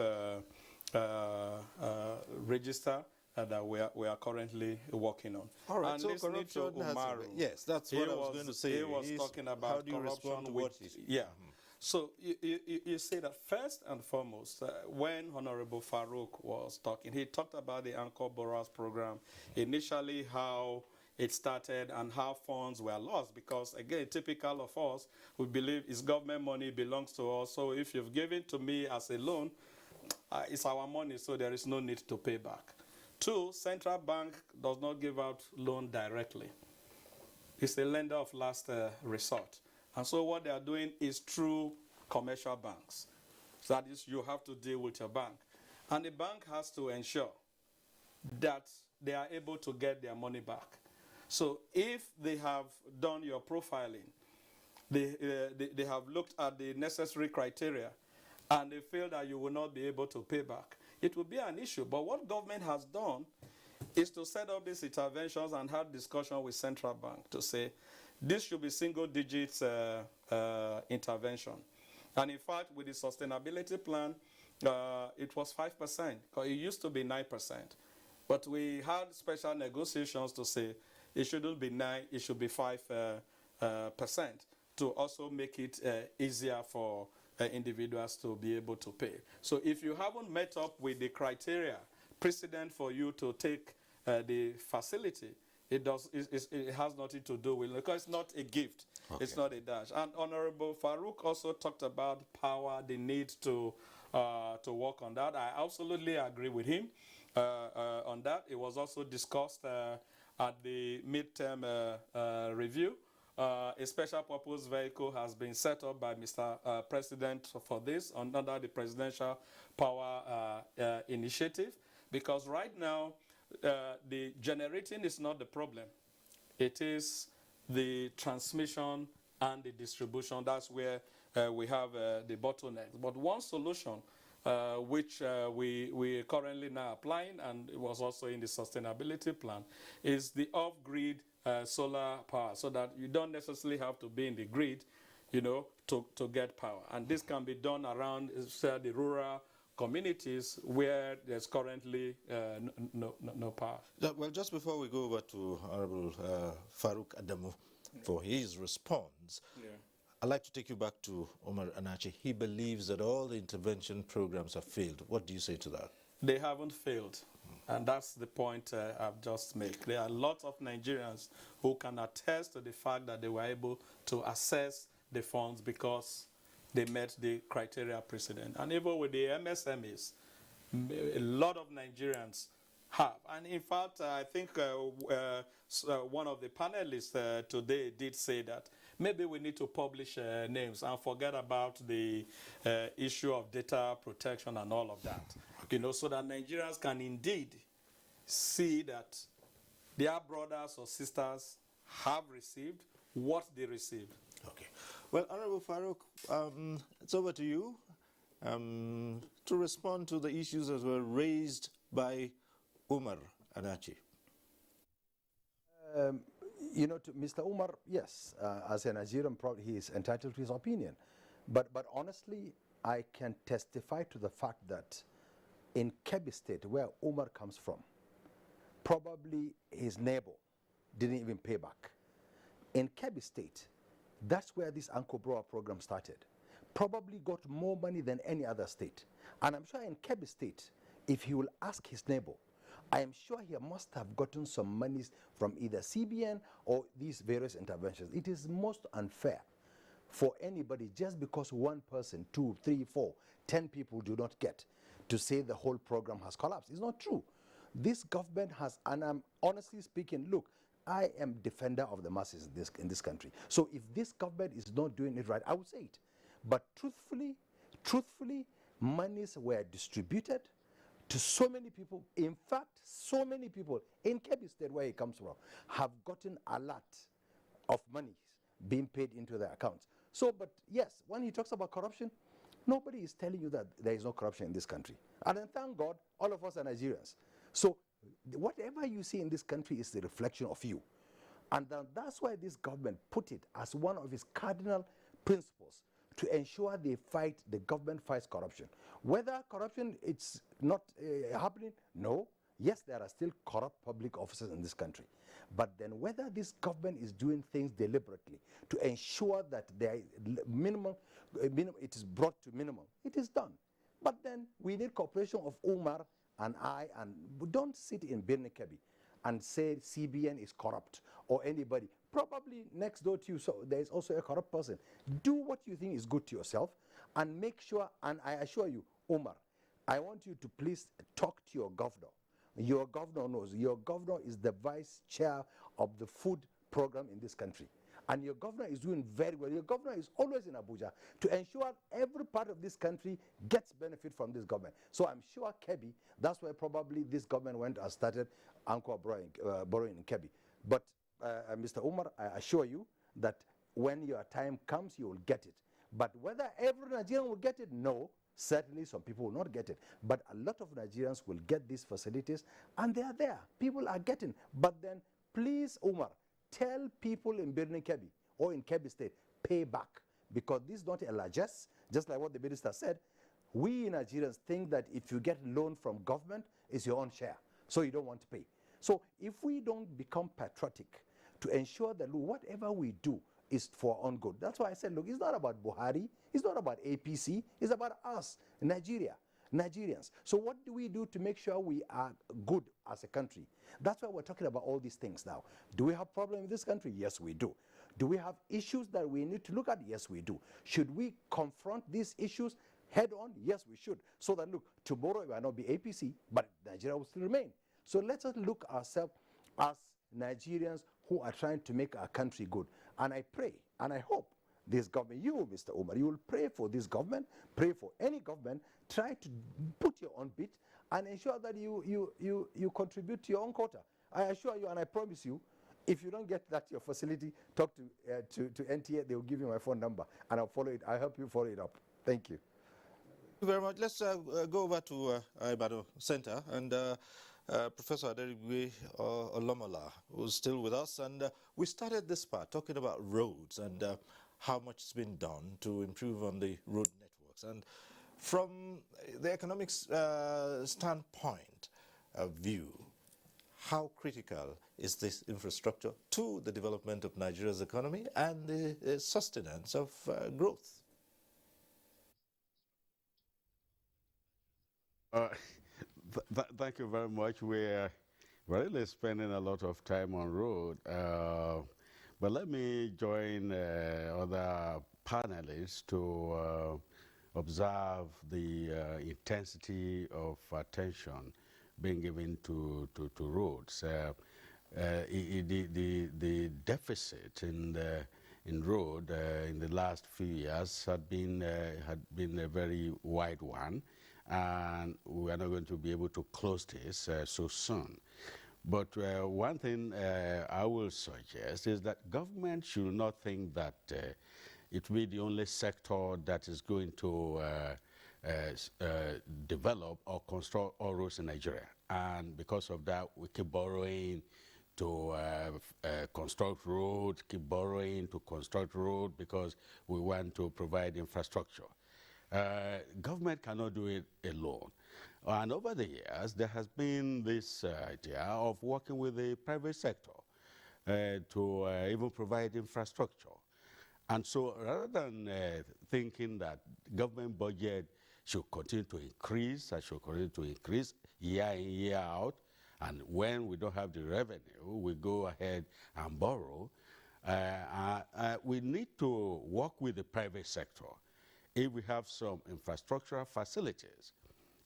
register that we are currently working on. All right, and so listening to corruption has Umaru, yes, that's what I was going to say. He was talking about how do you corruption respond to with, what he yeah. So you say that first and foremost, when Honorable Farouk was talking, he talked about the Anchor Borrowers Program, initially how it started and how funds were lost, because again, typical of us, we believe it's government money, belongs to us, so if you've given to me as a loan, it's our money, so there is no need to pay back. 2, central bank does not give out loan directly. It's a lender of last resort. And so what they are doing is through commercial banks. So that is, you have to deal with your bank. And the bank has to ensure that they are able to get their money back. So if they have done your profiling, they have looked at the necessary criteria, and they feel that you will not be able to pay back, it will be an issue. But what government has done is to set up these interventions and have discussion with central bank to say, this should be single digits intervention. And in fact, with the sustainability plan, it was 5%, because it used to be 9%. But we had special negotiations to say it shouldn't be 9, it should be 5%, to also make it easier for individuals to be able to pay. So if you haven't met up with the criteria precedent for you to take the facility, it has nothing to do with, because it's not a gift. Okay. It's not a dash. And Honorable Farouk also talked about power, the need to work on that. I absolutely agree with him on that. It was also discussed at the midterm review. A special purpose vehicle has been set up by Mr. President for this under the Presidential Power Initiative, because right now the generating is not the problem. It is the transmission and the distribution. That's where we have the bottlenecks. But one solution which we currently now applying, and it was also in the sustainability plan, is the off-grid solar power, so that you don't necessarily have to be in the grid, you know, to get power. And this can be done around the rural communities where there's currently no power. Well, just before we go over to Honorable Farouk Adamu for his response, I'd like to take you back to Omar Anache. He believes that all the intervention programs have failed. What do you say to that? They haven't failed. And that's the point I've just made. There are lots of Nigerians who can attest to the fact that they were able to access the funds because they met the criteria precedent. And even with the MSMEs, a lot of Nigerians have. And in fact, I think one of the panelists today did say that maybe we need to publish names and forget about the issue of data protection and all of that. You know, so that Nigerians can indeed see that their brothers or sisters have received what they received. Okay. Well, Honorable Farouk, it's over to you to respond to the issues that were raised by Umar Anache. You know, to Mr. Umar, yes, as a Nigerian, probably he is entitled to his opinion. But honestly, I can testify to the fact that in Kebbi State, where Umar comes from, probably his neighbor didn't even pay back. In Kebbi State, that's where this Anchor Borrower program started. probably got more money than any other state. And I'm sure in Kebbi State, if he will ask his neighbor, I am sure he must have gotten some monies from either CBN or these various interventions. It is most unfair for anybody just because one person, 2, 3, 4, 10 people do not get to say the whole program has collapsed. It's not true. This government has, and I'm honestly speaking, look, I am defender of the masses in this country. So if this government is not doing it right, I would say it. But truthfully, monies were distributed to so many people. In fact, so many people in Kebbi State, where he comes from, have gotten a lot of money being paid into their accounts. So, but yes, when he talks about corruption, nobody is telling you that there is no corruption in this country. And then thank God, all of us are Nigerians. So whatever you see in this country is the reflection of you. And that's why this government put it as one of its cardinal principles to ensure the government fights corruption. Whether corruption it's not happening, no. Yes, there are still corrupt public officers in this country. But then whether this government is doing things deliberately to ensure that there is it is brought to minimum, it is done. But then we need cooperation of Umar and I, and we don't sit in Birni Kebbi and say CBN is corrupt or anybody. Probably next door to you, so there is also a corrupt person. Do what you think is good to yourself and make sure, and I assure you, Umar, I want you to please talk to your governor. Your governor knows. Your governor is the vice chair of the food program in this country. And your governor is doing very well. Your governor is always in Abuja to ensure every part of this country gets benefit from this government. So I'm sure Kebbi, that's why probably this government went and started Anchor borrowing in Kebbi. But Mr. Umar, I assure you that when your time comes, you will get it. But whether every Nigerian will get it, no. Certainly some people will not get it. But a lot of Nigerians will get these facilities, and they are there. People are getting. But then, please, Umar, tell people in Birni Kebbi or in Kebbi State, pay back. Because this is not a largesse, just like what the minister said. We Nigerians think that if you get loan from government, it's your own share. So you don't want to pay. So if we don't become patriotic to ensure that look, whatever we do is for our own good. That's why I said, look, it's not about Buhari, it's not about APC, it's about us, Nigerians. So what do we do to make sure we are good as a country? That's why we're talking about all these things now. Do we have problems in this country? Yes, we do. Do we have issues that we need to look at? Yes, we do. Should we confront these issues head on? Yes, we should. So that, look, tomorrow it might not be APC, but Nigeria will still remain. So let us look ourselves as Nigerians who are trying to make our country good. And I pray and I hope this government, you, Mr. Umar, you will pray for this government, pray for any government, try to put your own bit and ensure that you contribute to your own quota. I assure you and I promise you, if you don't get that your facility, talk to NTA, they will give you my phone number and I'll follow it. I'll help you follow it up. Thank you. Thank you very much. Let's go over to Ibadan Center and Professor Aderigwe Olomola, who's still with us. And we started this part talking about roads and how much has been done to improve on the road networks. And from the economics standpoint of view, how critical is this infrastructure to the development of Nigeria's economy and the sustenance of growth? Thank you very much. We're really spending a lot of time on road. But let me join other panelists to observe the intensity of attention being given to roads. The deficit in road in the last few years had been a very wide one, and we are not going to be able to close this so soon. But one thing I will suggest is that government should not think that it will be the only sector that is going to develop or construct all roads in Nigeria. And because of that, we keep borrowing to construct roads, keep borrowing to construct roads because we want to provide infrastructure. Government cannot do it alone. And over the years, there has been this idea of working with the private sector to even provide infrastructure. And so rather than thinking that government budget should continue to increase, year in, year out, and when we don't have the revenue, we go ahead and borrow, we need to work with the private sector. If we have some infrastructural facilities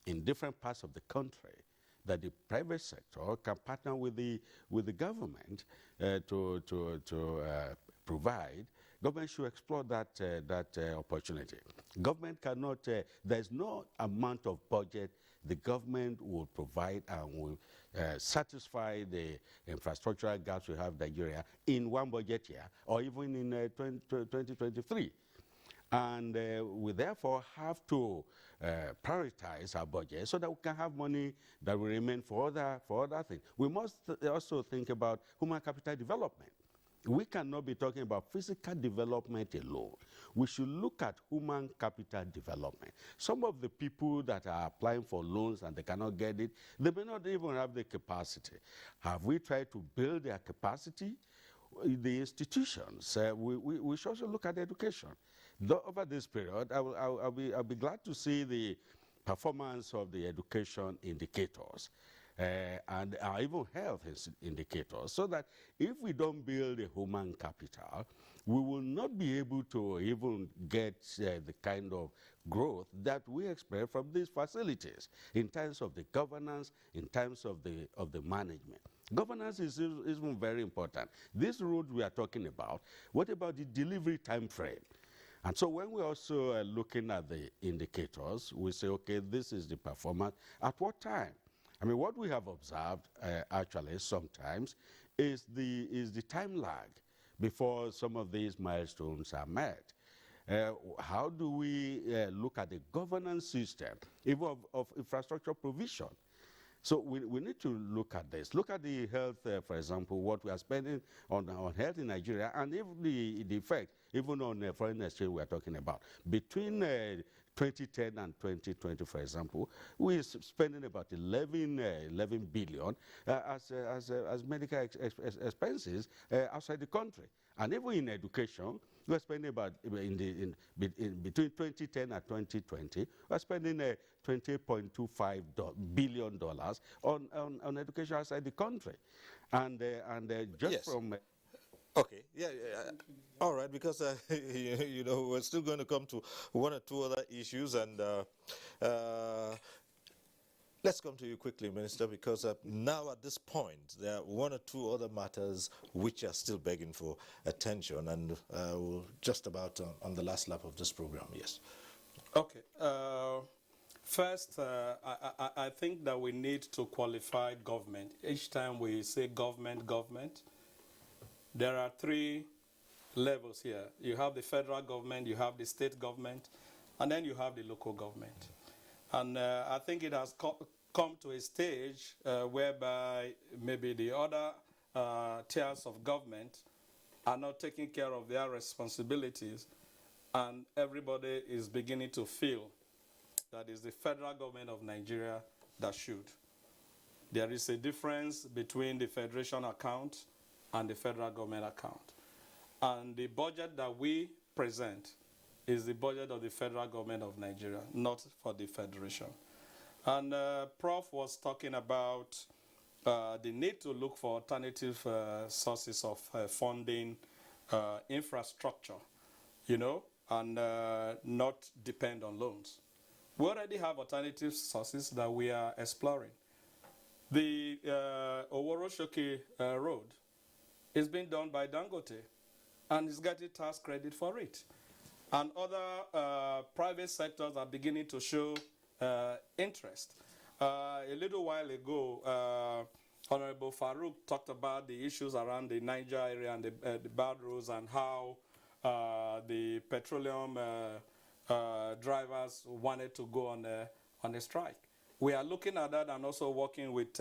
in different parts of the country, that the private sector can partner with the government to provide, government should explore that opportunity. Government cannot, there's no amount of budget the government will provide and will satisfy the infrastructural gaps we have in Nigeria in one budget year or even in 2023. And we therefore have to prioritize our budget so that we can have money that will remain for other things. We must also think about human capital development. We cannot be talking about physical development alone. We should look at human capital development. Some of the people that are applying for loans and they cannot get it, they may not even have the capacity. Have we tried to build their capacity? The institutions, we should also look at education. Over this period, I'll be glad to see the performance of the education indicators and even health indicators, so that if we don't build a human capital, we will not be able to even get the kind of growth that we expect from these facilities in terms of the governance, in terms of the management. Governance is even very important. This road we are talking about, what about the delivery time frame? And so when we're also looking at the indicators, we say, okay, this is the performance. At what time? I mean, what we have observed actually sometimes is the time lag before some of these milestones are met. How do we look at the governance system, even of infrastructure provision? So we need to look at this. Look at the health, for example, what we are spending on health in Nigeria, and even the effect, even on foreign exchange we are talking about. Between 2010 and 2020, for example, we are spending about 11 billion as medical expenses outside the country. And even in education, we are spending about, between 2010 and 2020, we are spending $20.25 billion on education outside the country. And just yes. from... Okay, yeah. All right, because, you know, we're still going to come to one or two other issues, and let's come to you quickly, Minister, because now at this point, there are one or two other matters which are still begging for attention, and we're just about on the last lap of this program, yes. Okay. First, I think that we need to qualify government. Each time we say government, there are three levels here. You have the federal government, you have the state government, and then you have the local government. And I think it has come to a stage whereby maybe the other tiers of government are not taking care of their responsibilities, and everybody is beginning to feel that it's the federal government of Nigeria that should. There is a difference between the federation account and the federal government account. And the budget that we present is the budget of the federal government of Nigeria, not for the federation. And Prof was talking about the need to look for alternative sources of funding infrastructure, you know, and not depend on loans. We already have alternative sources that we are exploring. The Oworo-Shoki road is being done by Dangote, and is getting tax credit for it. And other private sectors are beginning to show interest. A little while ago, Honorable Farouk talked about the issues around the Niger area and the bad roads, and how the petroleum drivers wanted to go on a strike. We are looking at that and also working with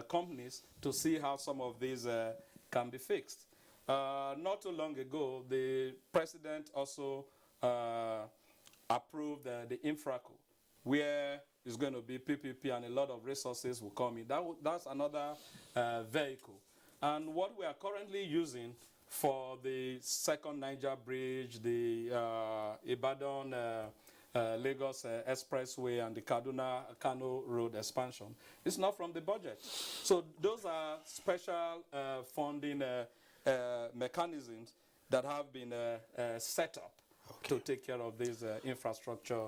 companies to see how some of these can be fixed. Not too long ago, the president also approved the Infraco, where it's going to be PPP and a lot of resources will come in. That's another vehicle. And what we are currently using for the second Niger Bridge, the Ibadan Lagos Expressway, and the Kaduna-Kano Road expansion. It's not from the budget. So those are special funding mechanisms that have been set up to take care of this infrastructure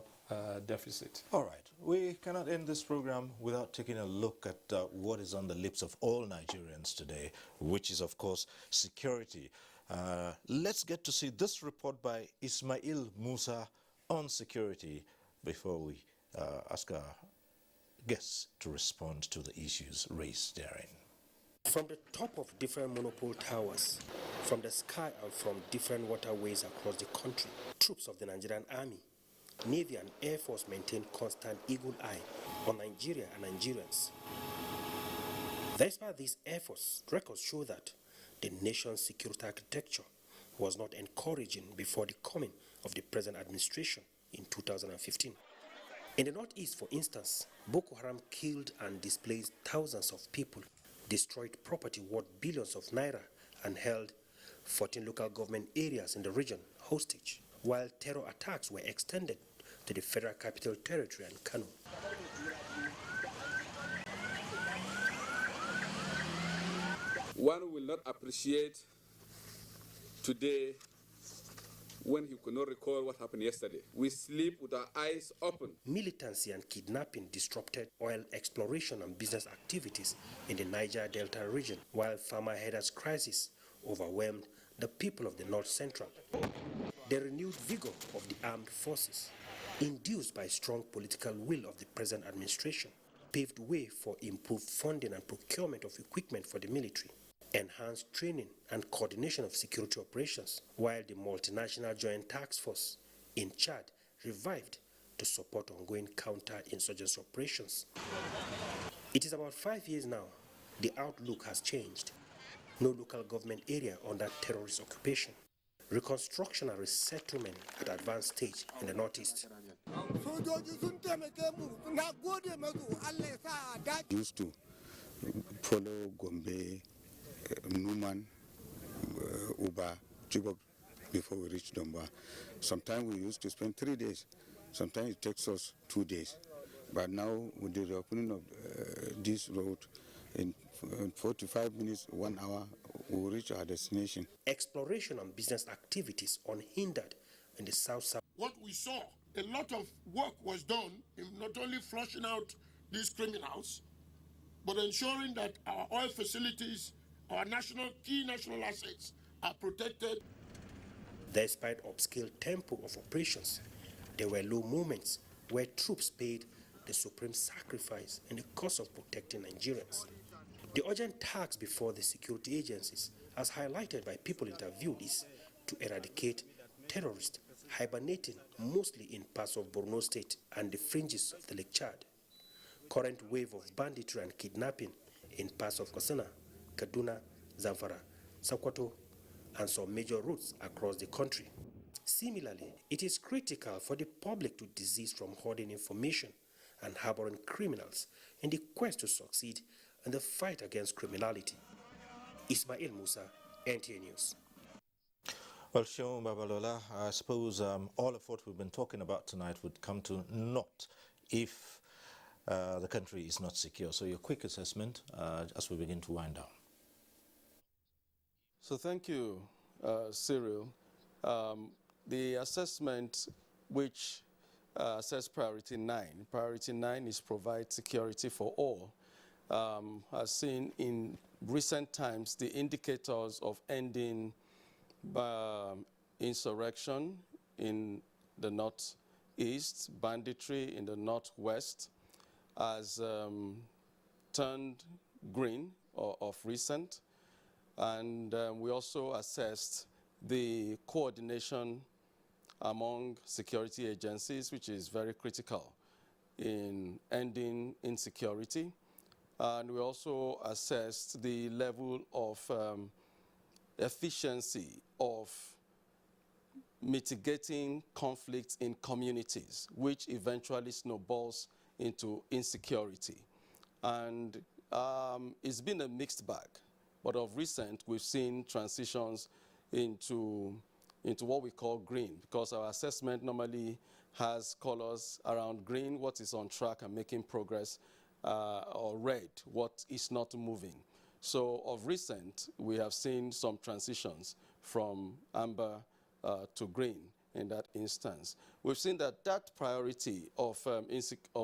deficit. All right. We cannot end this program without taking a look at what is on the lips of all Nigerians today, which is, of course, security. Let's get to see this report by Ismail Musa on security before we ask our guests to respond to the issues raised therein. From the top of different monopole towers, from the sky and from different waterways across the country, troops of the Nigerian Army, Navy and Air Force maintain constant eagle eye on Nigeria and Nigerians. Despite these efforts, records show that the nation's security architecture was not encouraging before the coming of the present administration in 2015. In the northeast, for instance, Boko Haram killed and displaced thousands of people, destroyed property worth billions of naira, and held 14 local government areas in the region hostage, while terror attacks were extended to the Federal Capital Territory and Kano. One will not appreciate today when he could not recall what happened yesterday. We sleep with our eyes open. Militancy and kidnapping disrupted oil exploration and business activities in the Niger Delta region, while farmer headers crisis overwhelmed the people of the North Central. The renewed vigor of the armed forces, induced by strong political will of the present administration, paved way for improved funding and procurement of equipment for the military, enhanced training and coordination of security operations, while the multinational joint task force in Chad revived to support ongoing counter-insurgency operations. It is about 5 years now. The outlook has changed. No local government area under terrorist occupation. Reconstruction and resettlement at advanced stage in the northeast. Used to follow Gombe, Numan, Uba, Chibok before we reach Domba. Sometimes we used to spend 3 days. Sometimes it takes us 2 days. But now with the opening of this road, in 45 minutes, 1 hour, we will reach our destination. Exploration and business activities unhindered in the south. What we saw, a lot of work was done in not only flushing out these criminals, but ensuring that our oil facilities, our key national assets are protected. Despite upscale tempo of operations, there were low moments where troops paid the supreme sacrifice in the cause of protecting Nigerians. The urgent task before the security agencies, as highlighted by people interviewed, is to eradicate terrorists hibernating mostly in parts of Borno State and the fringes of the Lake Chad. Current wave of banditry and kidnapping in parts of Katsina, Kaduna, Zamfara, Sokoto, and some major routes across the country. Similarly, it is critical for the public to desist from hoarding information and harboring criminals in the quest to succeed in the fight against criminality. Ismail Musa, NTA News. Well, Seun Babalola, I suppose all of what we've been talking about tonight would come to naught if the country is not secure. So your quick assessment as we begin to wind down. So thank you, Cyril. The assessment which says priority 9 is provide security for all. Has seen in recent times the indicators of ending insurrection in the northeast, banditry in the northwest, has turned green of recent. And we also assessed the coordination among security agencies, which is very critical in ending insecurity. And we also assessed the level of efficiency of mitigating conflicts in communities, which eventually snowballs into insecurity. And it's been a mixed bag. But of recent, we've seen transitions into what we call green, because our assessment normally has colors around green, what is on track and making progress, or red, what is not moving. So of recent, we have seen some transitions from amber to green in that instance. We've seen that priority of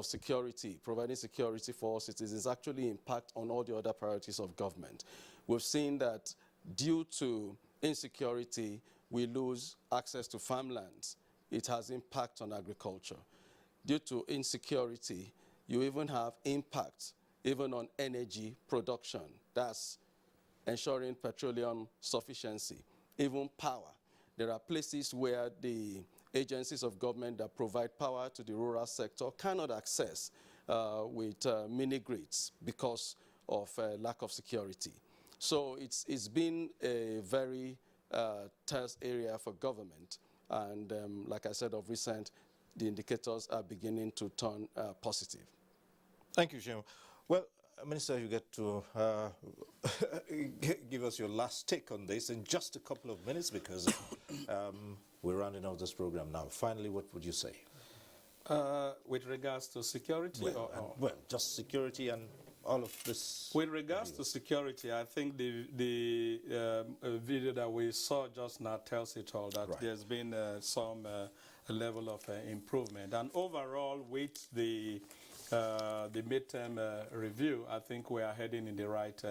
security, providing security for all citizens, actually impact on all the other priorities of government. We've seen that due to insecurity, we lose access to farmlands. It has impact on agriculture. Due to insecurity, you even have impact even on energy production. That's ensuring petroleum sufficiency, even power. There are places where the agencies of government that provide power to the rural sector cannot access with mini-grids because of lack of security. So it's been a very tense area for government. And like I said, of recent, the indicators are beginning to turn positive. Thank you, Jim. Well, Minister, you get to give us your last take on this in just a couple of minutes, because we're rounding off this program now. Finally, what would you say? With regards to security? Well, just security and all of this. With regards to security, I think the video that we saw just now tells it all, that there's been some level of improvement. And overall, with the midterm review, I think we are heading in the right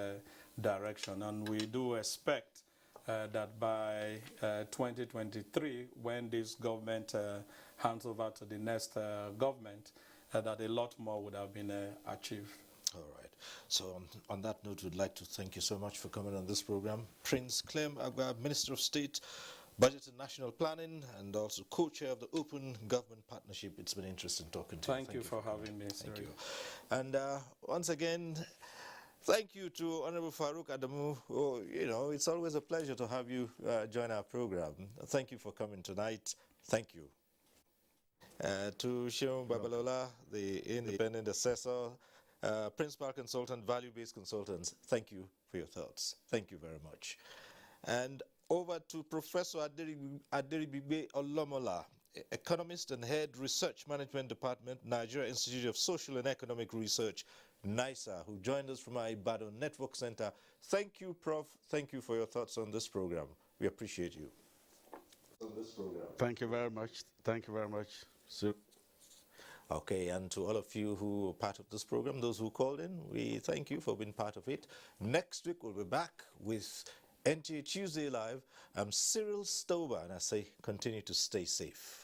direction. And we do expect that by 2023, when this government hands over to the next government, that a lot more would have been achieved. All right. So on that note, we'd like to thank you so much for coming on this program. Prince Clem Agba, Minister of State, Budget and National Planning, and also co-chair of the Open Government Partnership. It's been interesting talking to you. Thank you for having me, sir. Thank you. And once again, thank you to Honorable Farouk Adamu. Oh, you know, it's always a pleasure to have you join our program. Thank you for coming tonight. Thank you. To Sheon Babalola, the independent assessor, principal consultant, value-based consultants, thank you for your thoughts. Thank you very much. And over to Professor Aderibigbe Olomola, economist and head Research Management Department, Nigeria Institute of Social and Economic Research, NISA, who joined us from our Ibadan Network Center. Thank you, Prof. Thank you for your thoughts on this program. We appreciate you. On this program. Thank you very much. Thank you very much, sir. Okay, and to all of you who are part of this program, those who called in, we thank you for being part of it. Next week, we'll be back with NTA Tuesday Live. I'm Cyril Stober, and I say continue to stay safe.